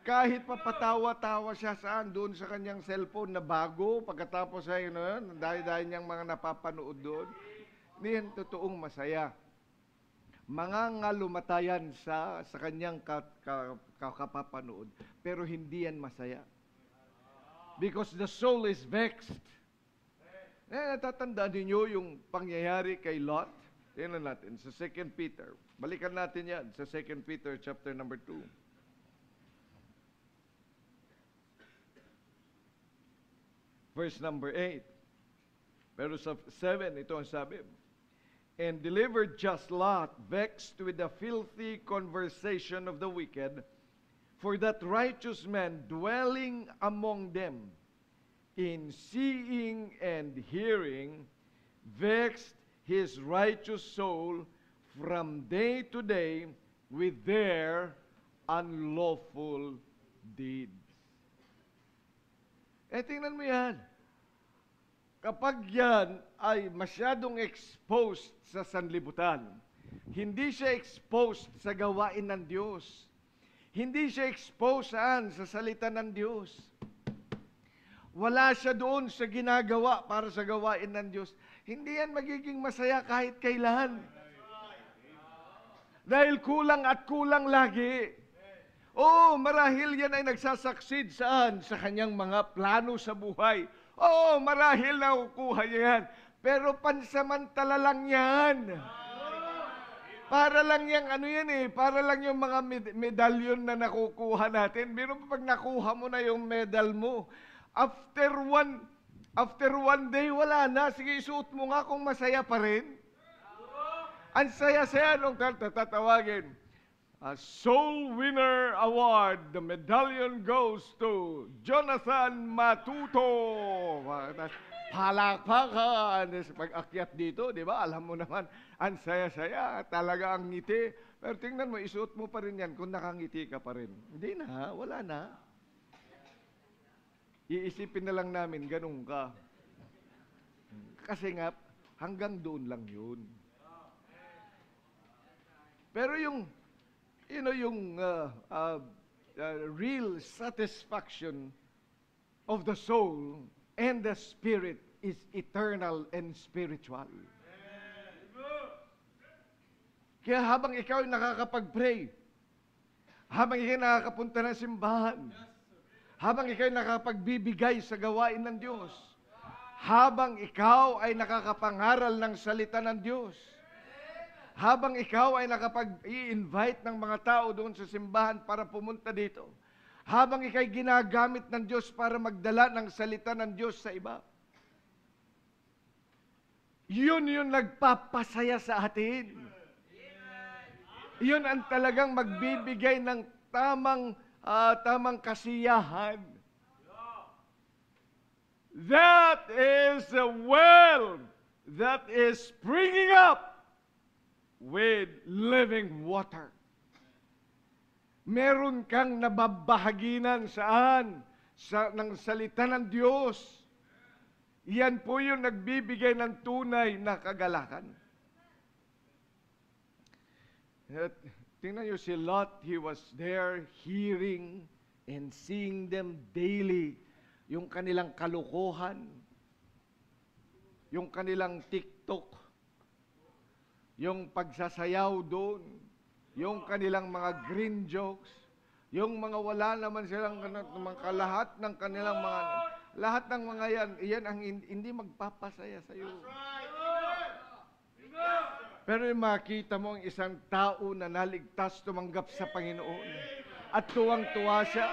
Kahit papatawa-tawa siya saan, doon sa kanyang cellphone na bago, pagkatapos ay dahil niyang mga napapanood doon, hindi yan totoong masaya. Mangangalumatayan sa kanyang kapapanood, pero hindi yan masaya. Because the soul is vexed. Natatandaan ninyo yung pangyayari kay Lot? Tingnan natin sa 2 Peter. Balikan natin yan sa 2 Peter chapter number 2. Verse number 8. Pero sa 7, ito ang sabi. And delivered just Lot, vexed with the filthy conversation of the wicked, for that righteous man dwelling among them, in seeing and hearing, vexed his righteous soul from day to day with their unlawful deeds. Tingnan mo yan. kapag yan ay masyadong exposed sa sanlibutan, hindi siya exposed sa gawain ng Diyos. Hindi siya exposed saan? Sa salita ng Diyos. Wala siya doon sa ginagawa para sa gawain ng Diyos. Hindi yan magiging masaya kahit kailan. Dahil kulang at kulang lagi. Oo, marahil yan ay nagsasucceed saan? Sa kanyang mga plano sa buhay. Oo, marahil nakukuha niya yan. Pero pansamantala lang yan. Para lang yung ano yan eh, para lang yung mga medalyon na nakukuha natin. Pero pag nakuha mo na yung medal mo, after one day, wala na. Sige, isuot mo nga kung masaya pa rin. Ang saya-saya nung tatawagin. A Soul Winner Award. The medallion goes to Jonathan Matuto. Palakpakan. Pag-akyat dito, di ba? Alam mo naman, ang saya-saya. Talaga ang ngiti. Pero tingnan mo, isuot mo pa rin yan kung nakangiti ka pa rin. Hindi na, wala na. Iisipin na lang namin, ganun ka. Kasi nga, hanggang doon lang yun. Pero yung real satisfaction of the soul and the spirit is eternal and spiritual. Kaya habang ikaw ay nakakapag-pray, habang ikaw ay nakakapunta ng simbahan, habang ikaw ay nakapagbibigay sa gawain ng Diyos, habang ikaw ay nakakapangaral ng salita ng Diyos, habang ikaw ay nakapag-i-invite ng mga tao doon sa simbahan para pumunta dito, habang ikaw ay ginagamit ng Diyos para magdala ng salita ng Diyos sa iba, yun yung nagpapasaya sa atin. Yun ang talagang magbibigay ng tamang kasiyahan. That is a well that is springing up with living water. Meron kang nababahaginan saan? Ng salita ng Diyos. Yan po yung nagbibigay ng tunay na kagalakan. At tingnan nyo si Lot, he was there hearing and seeing them daily. Yung kanilang kalokohan, yung kanilang TikTok, yung pagsasayaw doon, yung kanilang mga green jokes, yung mga wala naman silang lahat ng kanilang mga, lahat ng mga yan ang hindi magpapasaya sa iyo. Pero yung makita mo ang isang tao na naligtas, tumanggap sa Panginoon, at tuwang-tuwa siya.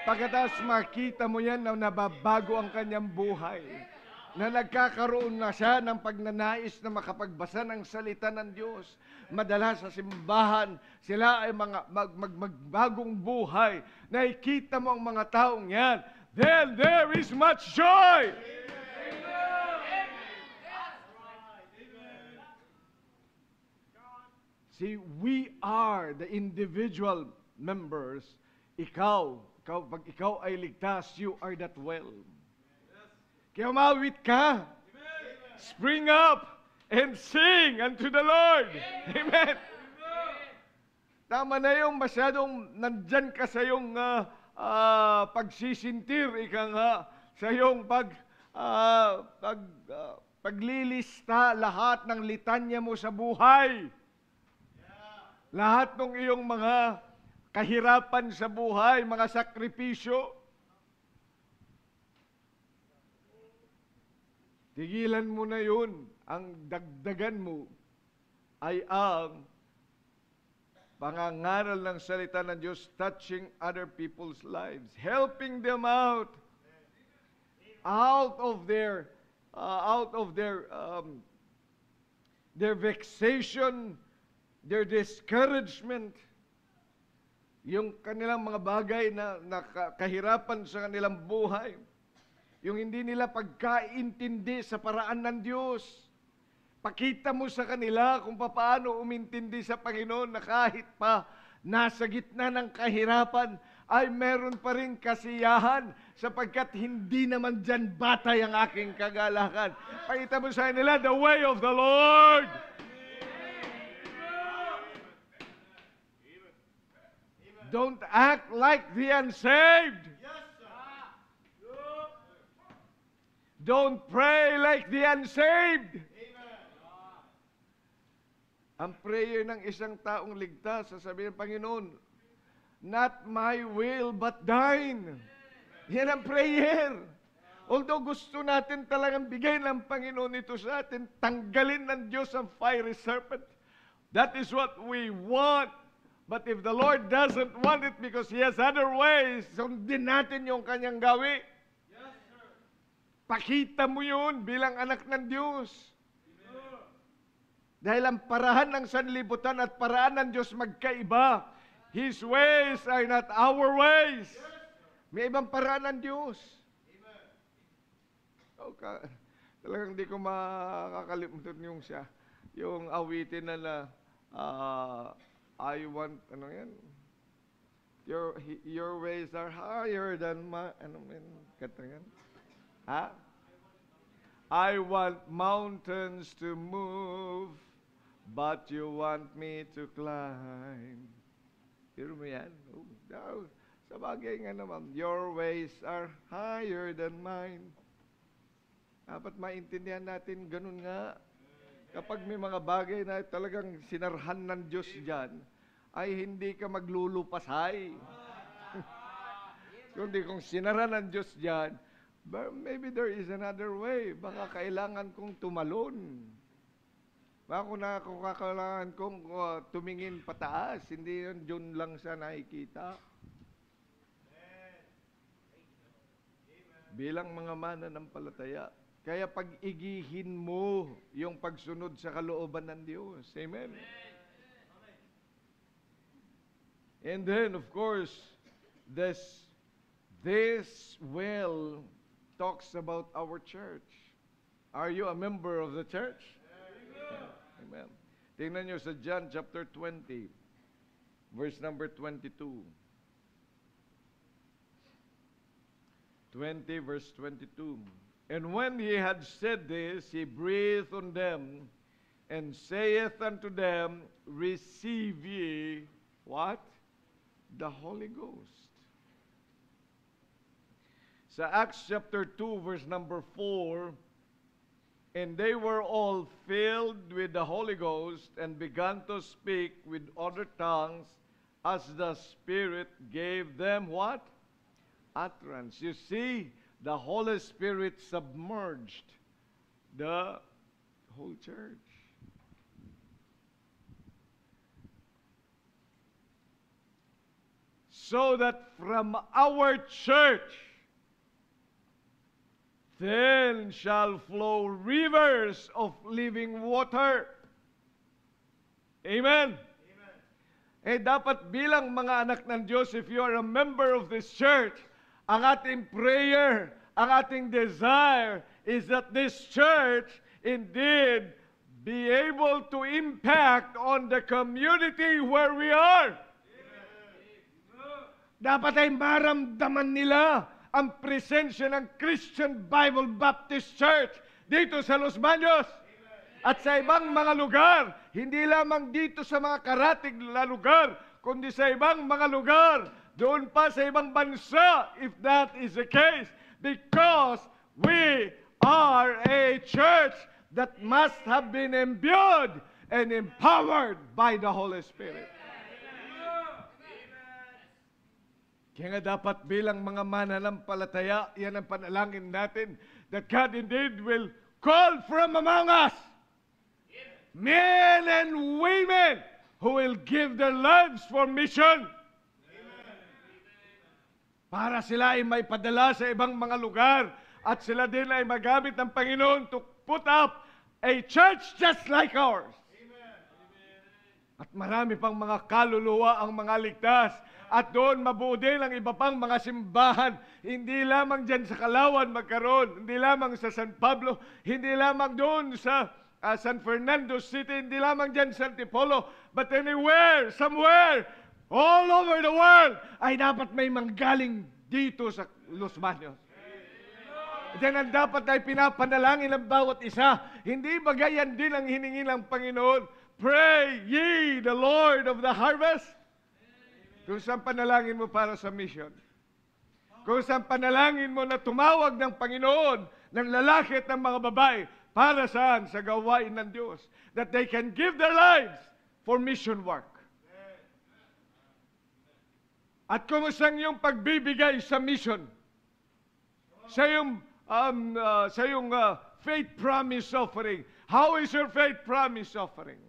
Pagkatapos makita mo yan na nababago ang kanyang buhay, na nagkakaroon na siya ng pagnanais na makapagbasa ng salita ng Diyos. Madala sa simbahan, sila ay magbagong buhay. Nakikita mo ang mga taong yan, then there is much joy. See, we are the individual members. Pag ikaw ay ligtas, you are that well. Kaya umawit ka. Spring up and sing unto the Lord. Amen. Tama na yung masyadong nandyan ka sa yung pagsisintir, ika nga, sa yung paglilista lahat ng litanya mo sa buhay. Lahat ng iyong mga kahirapan sa buhay, mga sakripisyo. Tigilan mo na yun. Ang dagdagan mo ay ang pangangaral ng salita ng Diyos, touching other people's lives, helping them out of their vexation, their discouragement, yung kanilang mga bagay na kahirapan sa kanilang buhay. Yung hindi nila pagkaintindi sa paraan ng Diyos. Pakita mo sa kanila kung paano umintindi sa Panginoon na kahit pa nasa gitna ng kahirapan, ay meron pa rin kasiyahan sapagkat hindi naman dyan batay ang aking kagalakan. Pakita mo sa nila, the way of the Lord. Don't act like the unsaved. Yes, sir. Don't pray like the unsaved. Amen. Ang prayer ng isang taong ligtas, sasabihin ng Panginoon, not my will but thine. Yan ang prayer. Although gusto natin talagang bigay ng Panginoon ito sa atin, tanggalin ng Diyos ang fiery serpent. That is what we want. But if the Lord doesn't want it because He has other ways, sundin natin yung kanyang gawi. Yes, sir. Pakita mo yun bilang anak ng Diyos. Dahil ang parahan ng sanlibutan at paraan ng Diyos magkaiba. His ways are not our ways. May ibang paraan ng Diyos. Talagang hindi ko makakalimutan yung awitin na I want, ano yan? Your ways are higher than my, kata yan? Ha? I want mountains to move, but you want me to climb. Hear mo yan? Sa bagay nga naman, your ways are higher than mine. Dapat maintindihan natin, ganun nga. Kapag may mga bagay na talagang sinarhan ng Diyos dyan, ay hindi ka maglulupasay. Kundi kung sinarhan ng Diyos dyan, maybe there is another way. Baka kailangan kong tumalon. Baka kung kailangan kong tumingin pataas, hindi yun lang sa nakikita. Bilang mga mananampalataya, kaya pag-igihin mo yung pagsunod sa kalooban ng Diyos. Amen? And then, of course, this will talks about our church. Are you a member of the church? Amen. Tingnan nyo sa John chapter 20, verse number 22. 20, verse 22. And when he had said this, he breathed on them, and saith unto them, receive ye, what? The Holy Ghost. Sa Acts chapter 2, verse number 4, and they were all filled with the Holy Ghost, and began to speak with other tongues, as the Spirit gave them what? Utterance. You see, the Holy Spirit submerged the whole church. So that from our church then shall flow rivers of living water. Amen. Dapat bilang mga anak ng Diyos, if you are a member of this church, ang ating prayer, ang ating desire is that this church indeed be able to impact on the community where we are. Dapat ay maramdaman nila ang presensya ng Christian Bible Baptist Church dito sa Los Baños at sa ibang mga lugar. Hindi lamang dito sa mga karatig na lugar, kundi sa ibang mga lugar, doon pa sa ibang bansa, if that is the case, because we are a church that must have been imbued and empowered by the Holy Spirit. Kaya nga dapat bilang mga mananampalataya, yan ang panalangin natin, that God indeed will call from among us men and women who will give their lives for mission. Para sila ay may padala sa ibang mga lugar at sila din ay magamit ng Panginoon to put up a church just like ours. At marami pang mga kaluluwa ang mga ligtas. At doon mabuo din ang iba pang mga simbahan. Hindi lamang dyan sa Kalawan magkaroon. Hindi lamang sa San Pablo. Hindi lamang doon sa San Fernando City. Hindi lamang dyan sa Antipolo. But anywhere, somewhere, all over the world, ay dapat may manggaling dito sa Los Baños. Diyan ang dapat ay pinapanalangin ng bawat isa. Hindi bagayan din ang hiningi ng Panginoon, pray ye the Lord of the harvest. Kung saan panalangin mo para sa mission. Kung saan panalangin mo na tumawag ng Panginoon ng lalaki at ng mga babae para saan? Sa gawain ng Diyos. That they can give their lives for mission work. At kumusta yung pagbibigay sa mission? Sa yung faith promise offering. How is your faith promise offering?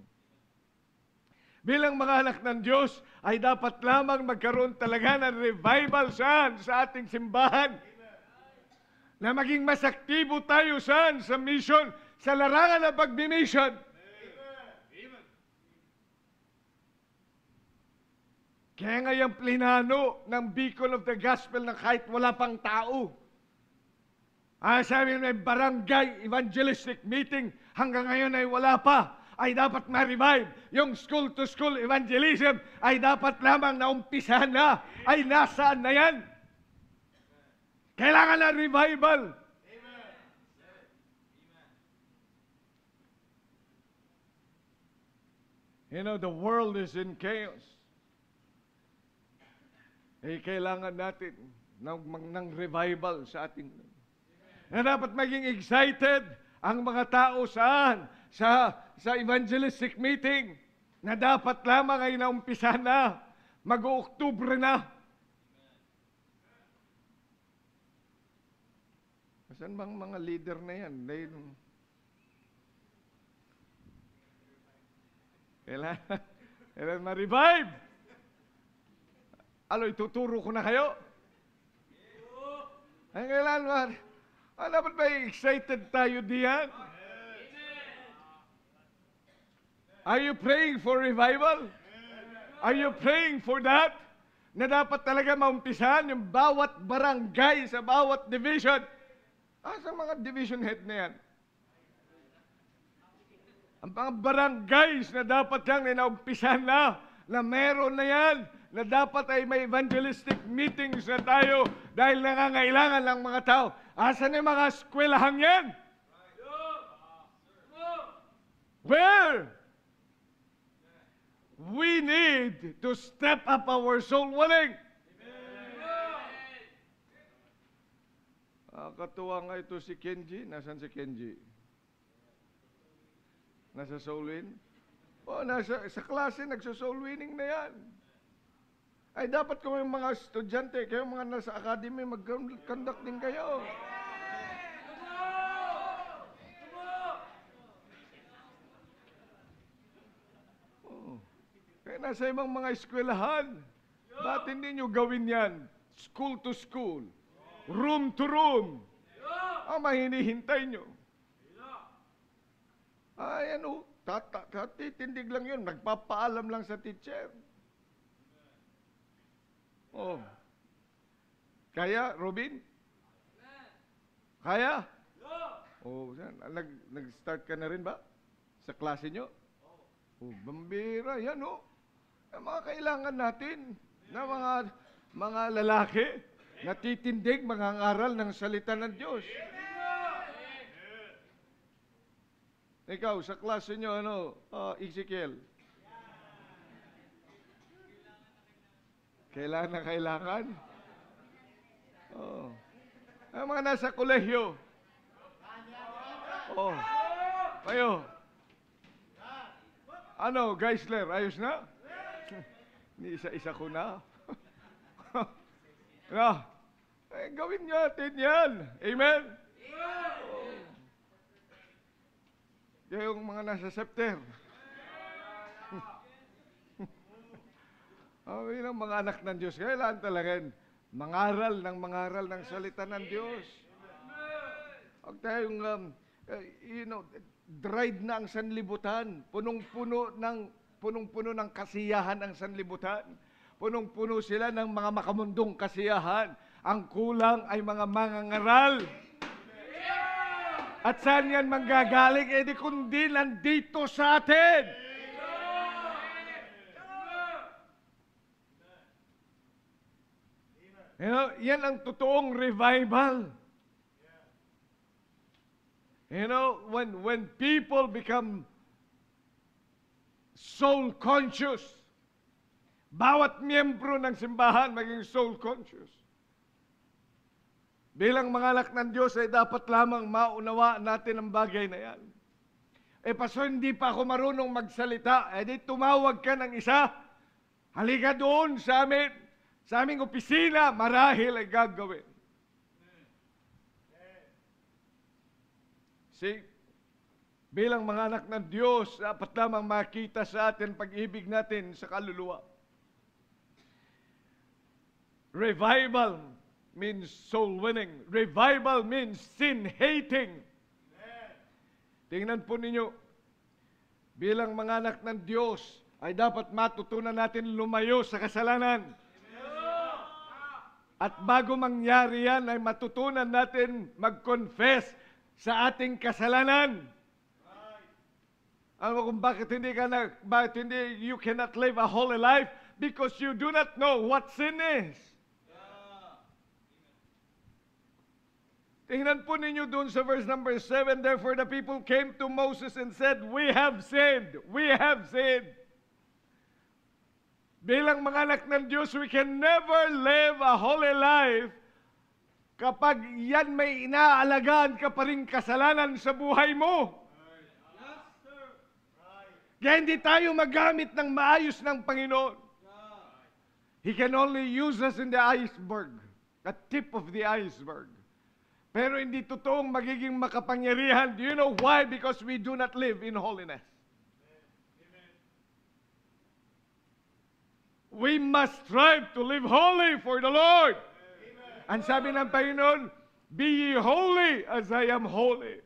Bilang mga anak ng Diyos, ay dapat lamang magkaroon talaga ng revival saan? Sa ating simbahan. Na maging mas aktibo tayo saan? Sa mission, sa larangan ng pagbi-mission. Kaya nga yung plinano ng beacon of the gospel na kahit wala pang tao. Sabi may barangay evangelistic meeting hanggang ngayon ay wala pa. Ay dapat ma-revive. Yung school-to-school evangelism ay dapat lamang naumpisahan na. Ay nasaan na yan? Kailangan na revival. Amen. You know, the world is in chaos. Kailangan natin ng revival sa ating... Na dapat maging excited ang mga tao saan? Sa evangelistic meeting na dapat lamang ay naumpisa na, mag-Oktubre na. Saan bang mga leader na yan? Kailan ma-revive? Ituturo ko na kayo? Ay, kailan dapat ba excited tayo diyan? Are you praying for revival? Are you praying for that? Na dapat talaga maumpisahan yung bawat barangay sa bawat division. Sa mga division head na yan? Ang mga barangays na dapat yan ay naumpisahan na meron na yan, na dapat ay may evangelistic meetings na tayo dahil nangangailangan ng mga tao. Asan yung mga eskwelahan yan? Where? We need to step up our soul winning. Katuwa nga ito si Kenji. Nasaan si Kenji? Nasa soul win? Sa klase, nagsa-soul winning na yan. Ay dapat kung yung mga estudyante, kayo mga nasa academy, mag-conduct din kayo. Nasa ibang mga eskwelahan. Ba't hindi nyo gawin yan? School to school. Room to room. Mahinihintay nyo. Titindig lang yun. Nagpapaalam lang sa teacher. Kaya, Robin? Kaya? Nag-start ka na rin ba? Sa klase nyo? Bambira, yan ang mga kailangan natin na mga lalaki na titindig, mangangaral ng salita ng Diyos. Ikaw, sa klase nyo, Ezekiel? Kailangan na kailangan? Ang mga nasa kolehiyo? Kayo? Geisler, ayos na? Ni isa-isa ko na. Gawin natin yan. Amen? Yung mga nasa September. Bilang mga anak ng Diyos, kailangan talaga mangaral ng salita ng Diyos. Huwag tayong, dried na ang sanlibutan, punong-puno ng kasiyahan ang sanlibutan. Punong-puno sila ng mga makamundong kasiyahan. Ang kulang ay mga mangangaral. At saan yan manggagaling? Di kundi nandito sa atin. You know, yan ang totoong revival. You know, when people become soul conscious, bawat miyembro ng simbahan maging soul conscious. Bilang mga anak ng Diyos ay dapat lamang maunawa natin ang bagay na yan. Pastor, hindi pa ako marunong magsalita. Di tumawag ka ng isa. Halika doon sa aming opisina, marahil ay gagawin. See, bilang mga anak ng Diyos, dapat lamang makita sa atin pag-ibig natin sa kaluluwa. Revival means soul winning. Revival means sin hating. Tingnan po ninyo, bilang mga anak ng Diyos, ay dapat matutunan natin lumayo sa kasalanan. At bago mangyari yan, ay matutunan natin mag-confess sa ating kasalanan. Alam mo kung bakit you cannot live a holy life? Because you do not know what sin is. Tingnan po ninyo doon sa verse number 7, therefore the people came to Moses and said, we have sinned, we have sinned. Bilang mga anak ng Diyos, we can never live a holy life kapag yan may inaalagaan ka pa rin kasalanan sa buhay mo. Kaya hindi tayo magamit ng maayos ng Panginoon. He can only use us in the iceberg, the tip of the iceberg. Pero hindi totoong magiging makapangyarihan. Do you know why? Because we do not live in holiness. We must strive to live holy for the Lord. Ang sabi ng Panginoon, be ye holy as I am holy.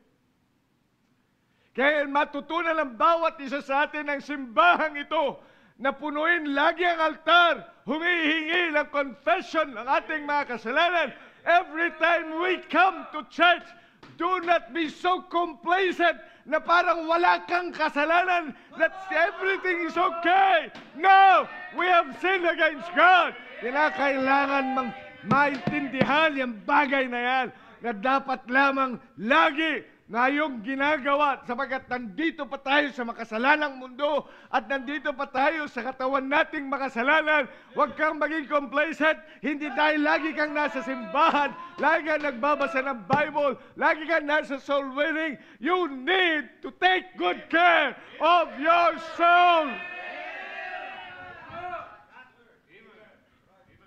Kaya matutunan ng bawat isa sa atin ang simbahang ito na punuin lagi ang altar, humihingi ng confession ng ating mga kasalanan. Every time we come to church, do not be so complacent na parang wala kang kasalanan, that everything is okay. No! We have sinned against God. Kailangan maintindihan yung bagay na yan na dapat lamang lagi na yung ginagawa sapagkat nandito pa tayo sa makasalanang mundo at nandito pa tayo sa katawan nating makasalanan. Huwag kang maging complacent. Hindi dahil lagi kang nasa simbahan, lagi kang nagbabasa ng Bible, lagi kang nasa soul winning. You need to take good care of your soul.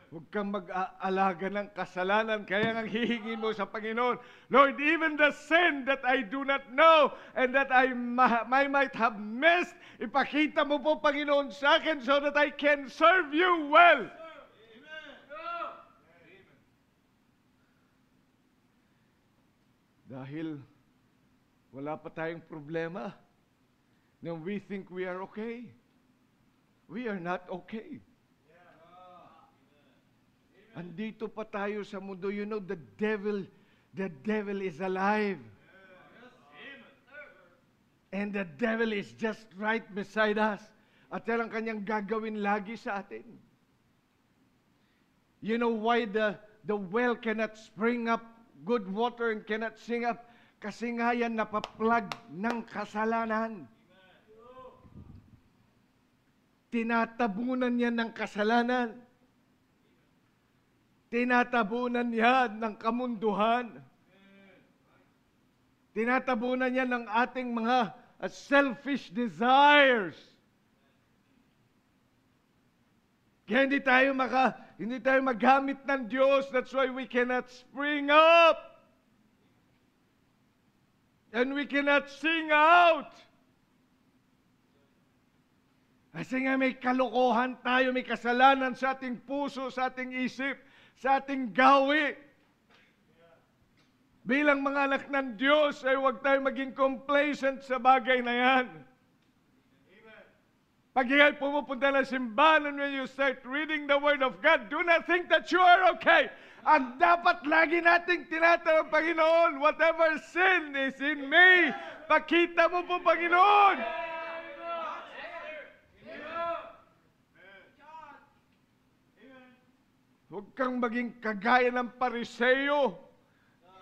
Huwag kang mag-aalaga ng kasalanan. Kaya ang hihingi mo sa Panginoon, Lord, even the sin that I do not know and that I might have missed, ipakita mo po, Panginoon, sa akin so that I can serve you well. Dahil wala pa tayong problema, then we think we are okay. We are not okay. Andito pa tayo sa mundo. You know, the devil is alive. And the devil is just right beside us. At yan ang kanyang gagawin lagi sa atin. You know why the well cannot spring up good water and cannot sing up? Kasi nga yan napaplag ng kasalanan. Tinatabunan yan ng kasalanan. Tinatabunan yan ng kamunduhan. Tinatabunan yan ng ating mga selfish desires. Kaya hindi tayo magamit ng Diyos. That's why we cannot spring up. And we cannot sing out. Kasi nga may kalokohan tayo, may kasalanan sa ating puso, sa ating isip, sa ating gawi. Bilang mga anak ng Diyos, ay huwag tayo maging complacent sa bagay na yan. Pag ikay pumupunta na simbahan and when you start reading the Word of God, do not think that you are okay. Ang dapat lagi nating tinatanong, Panginoon, whatever sin is in me, pakita mo po, Panginoon. Huwag kang maging kagaya ng Pariseo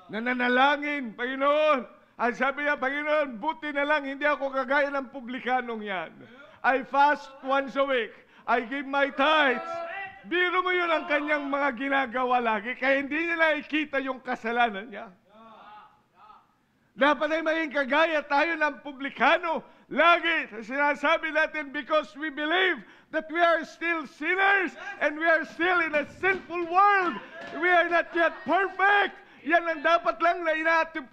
na nanalangin, Panginoon. Ang sabi niya, Panginoon, buti na lang, hindi ako kagaya ng publikanong yan. I fast once a week. I give my tithes. Biro mo yun ang kanyang mga ginagawa lagi, kaya hindi niya nakikita yung kasalanan niya. Dapat ay maging kagaya tayo ng publikano. Lagi, sinasabi natin, because we believe that we are still sinners and we are still in a sinful world. We are not yet perfect. Yan ang dapat lang na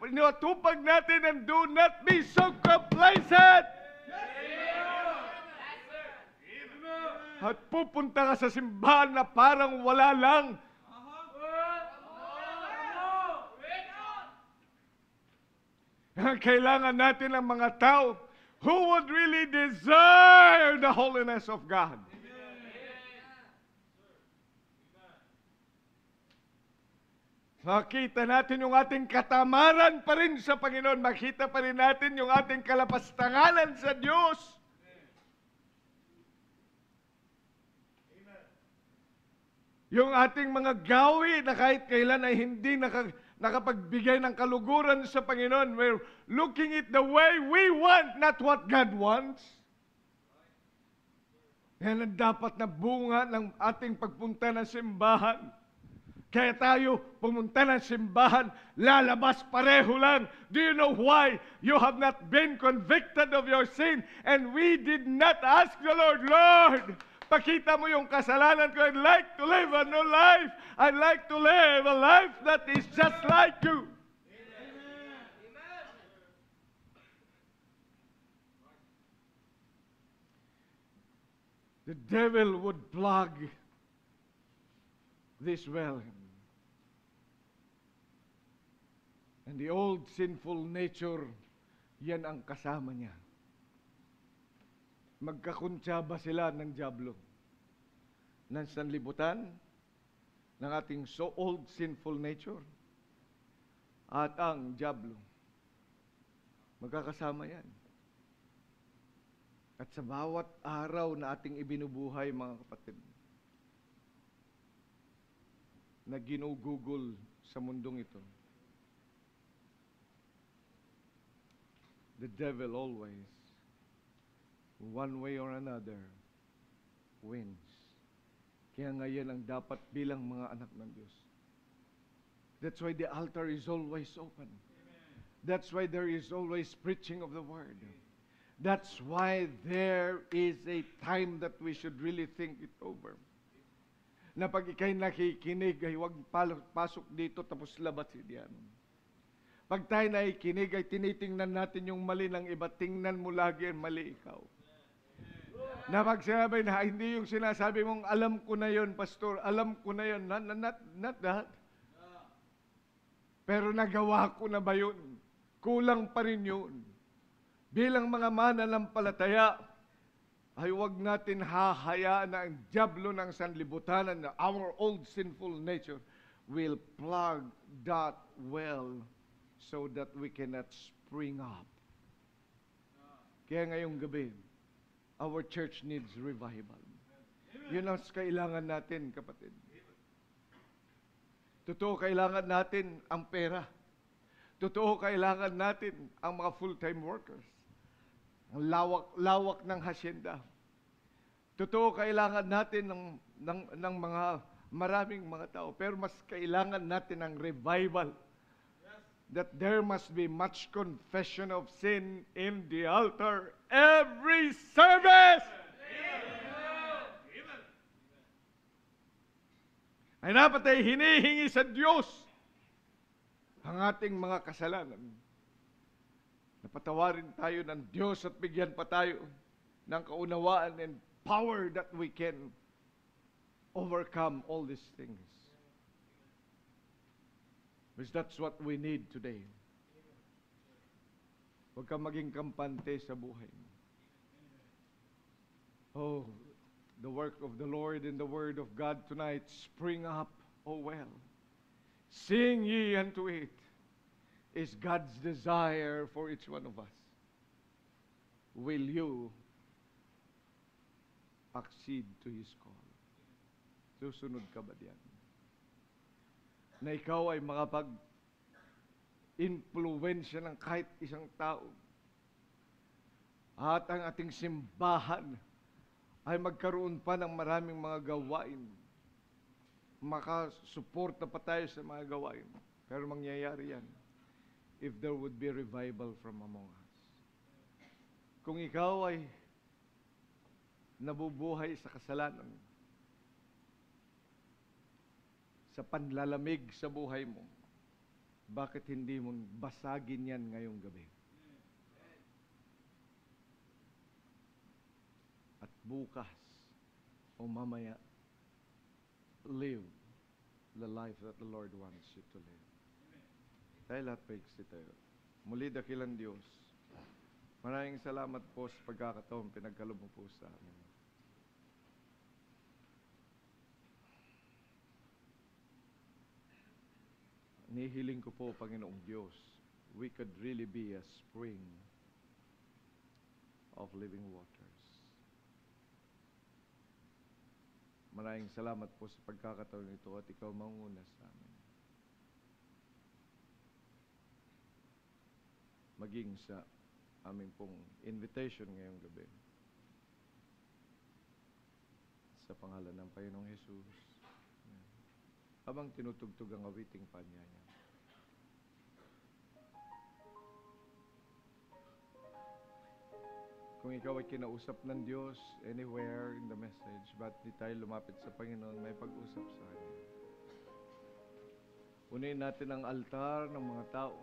inatupag natin, and do not be so complacent. At pupunta ka sa simbahan na parang wala lang. Ang kailangan natin ng mga tao who would really desire the holiness of God. Makita natin yung ating katamaran pa rin sa Panginoon. Makita pa rin natin yung ating kalapastanganan sa Diyos. Yung ating mga gawi na kahit kailan ay hindi nakapagbigay ng kaluguran sa Panginoon. We're looking at the way we want, not what God wants. Yan ang dapat na bunga ng ating pagpunta ng simbahan. Kaya tayo pumunta ng simbahan, lalabas pareho lang. Do you know why? You have not been convicted of your sin, and we did not ask the Lord, Lord, pakita mo yung kasalanan ko. I'd like to live a new life. I'd like to live a life that is just like you. The devil would plug this well. And the old sinful nature, yan ang kasama niya. Magkakuntsaba sila ng dyablo, ng sanlibutan, ng ating so old sinful nature, at ang dyablo. Magkakasama yan. At sa bawat araw na ating ibinubuhay, mga kapatid, na ginugugol sa mundong ito, the devil always, one way or another, wins. Kaya ngayon ang dapat bilang mga anak ng Diyos. That's why the altar is always open. That's why there is always preaching of the Word. That's why there is a time that we should really think it over. Na pag ikay nakikinig, ay huwag pasok dito tapos labas diyan. Pag tayo nakikinig, ay tinitingnan natin yung mali ng iba. Tingnan mo lagi ang mali ikaw. Na pag sinabi na, hindi yung sinasabi mong, alam ko na yon, pastor, alam ko na yon. Not that. Pero nagawa ko na ba yun? Kulang pa rin yun. Bilang mga mananampalataya, ay huwag natin hahayaan na ang dyablo ng sanlibutan na our old sinful nature will plug that well so that we cannot spring up. Kaya ngayong gabi, our church needs revival. Yun ang kailangan natin, kapatid. Totoo, kailangan natin ang pera. Totoo, kailangan natin ang mga full-time workers. Ang lawak ng hasyenda. Totoo, kailangan natin ng mga maraming mga tao. Pero mas kailangan natin ng revival. That there must be much confession of sin in the altar every service. Ay dapat ay hinihingi sa Diyos ang ating mga kasalanan. Napatawarin tayo ng Diyos at bigyan pa tayo ng kaunawaan and power that we can overcome all these things. Because that's what we need today. Huwag kang maging kampante sa buhay. Oh, the work of the Lord and the Word of God tonight spring up, oh well. Sing ye unto it is God's desire for each one of us. Will you accede to His call? Susunod ka ba diyan? na ikaw ay makapag-influensya ng kahit isang tao. At ang ating simbahan ay magkaroon pa ng maraming mga gawain. Makasuporta pa tayo sa mga gawain. Pero mangyayari yan if there would be revival from among us. Kung ikaw ay nabubuhay sa kasalanan, sa panlalamig sa buhay mo, bakit hindi mo basagin yan ngayong gabi? At bukas o mamaya, live the life that the Lord wants you to live. Tayo lahat paiksi tayo. Muli dakilang Diyos, maraming salamat po sa pagkakataon pinagkaloob mo po sa amin. Nihiling ko po, Panginoong Diyos, we could really be a spring of living waters. Maraming salamat po sa pagkakataon nito at ikaw manguna sa amin. Maging sa aming pong invitation ngayong gabi. Sa pangalan ng Panginoong Jesus. Amen. Habang tinutugtog ang awiting panyaya. Kung ikaw ay kinausap ng Diyos anywhere in the message, ba't di tayo lumapit sa Panginoon, may pag-usap sa Kanya. Unahin natin ang altar ng mga tao.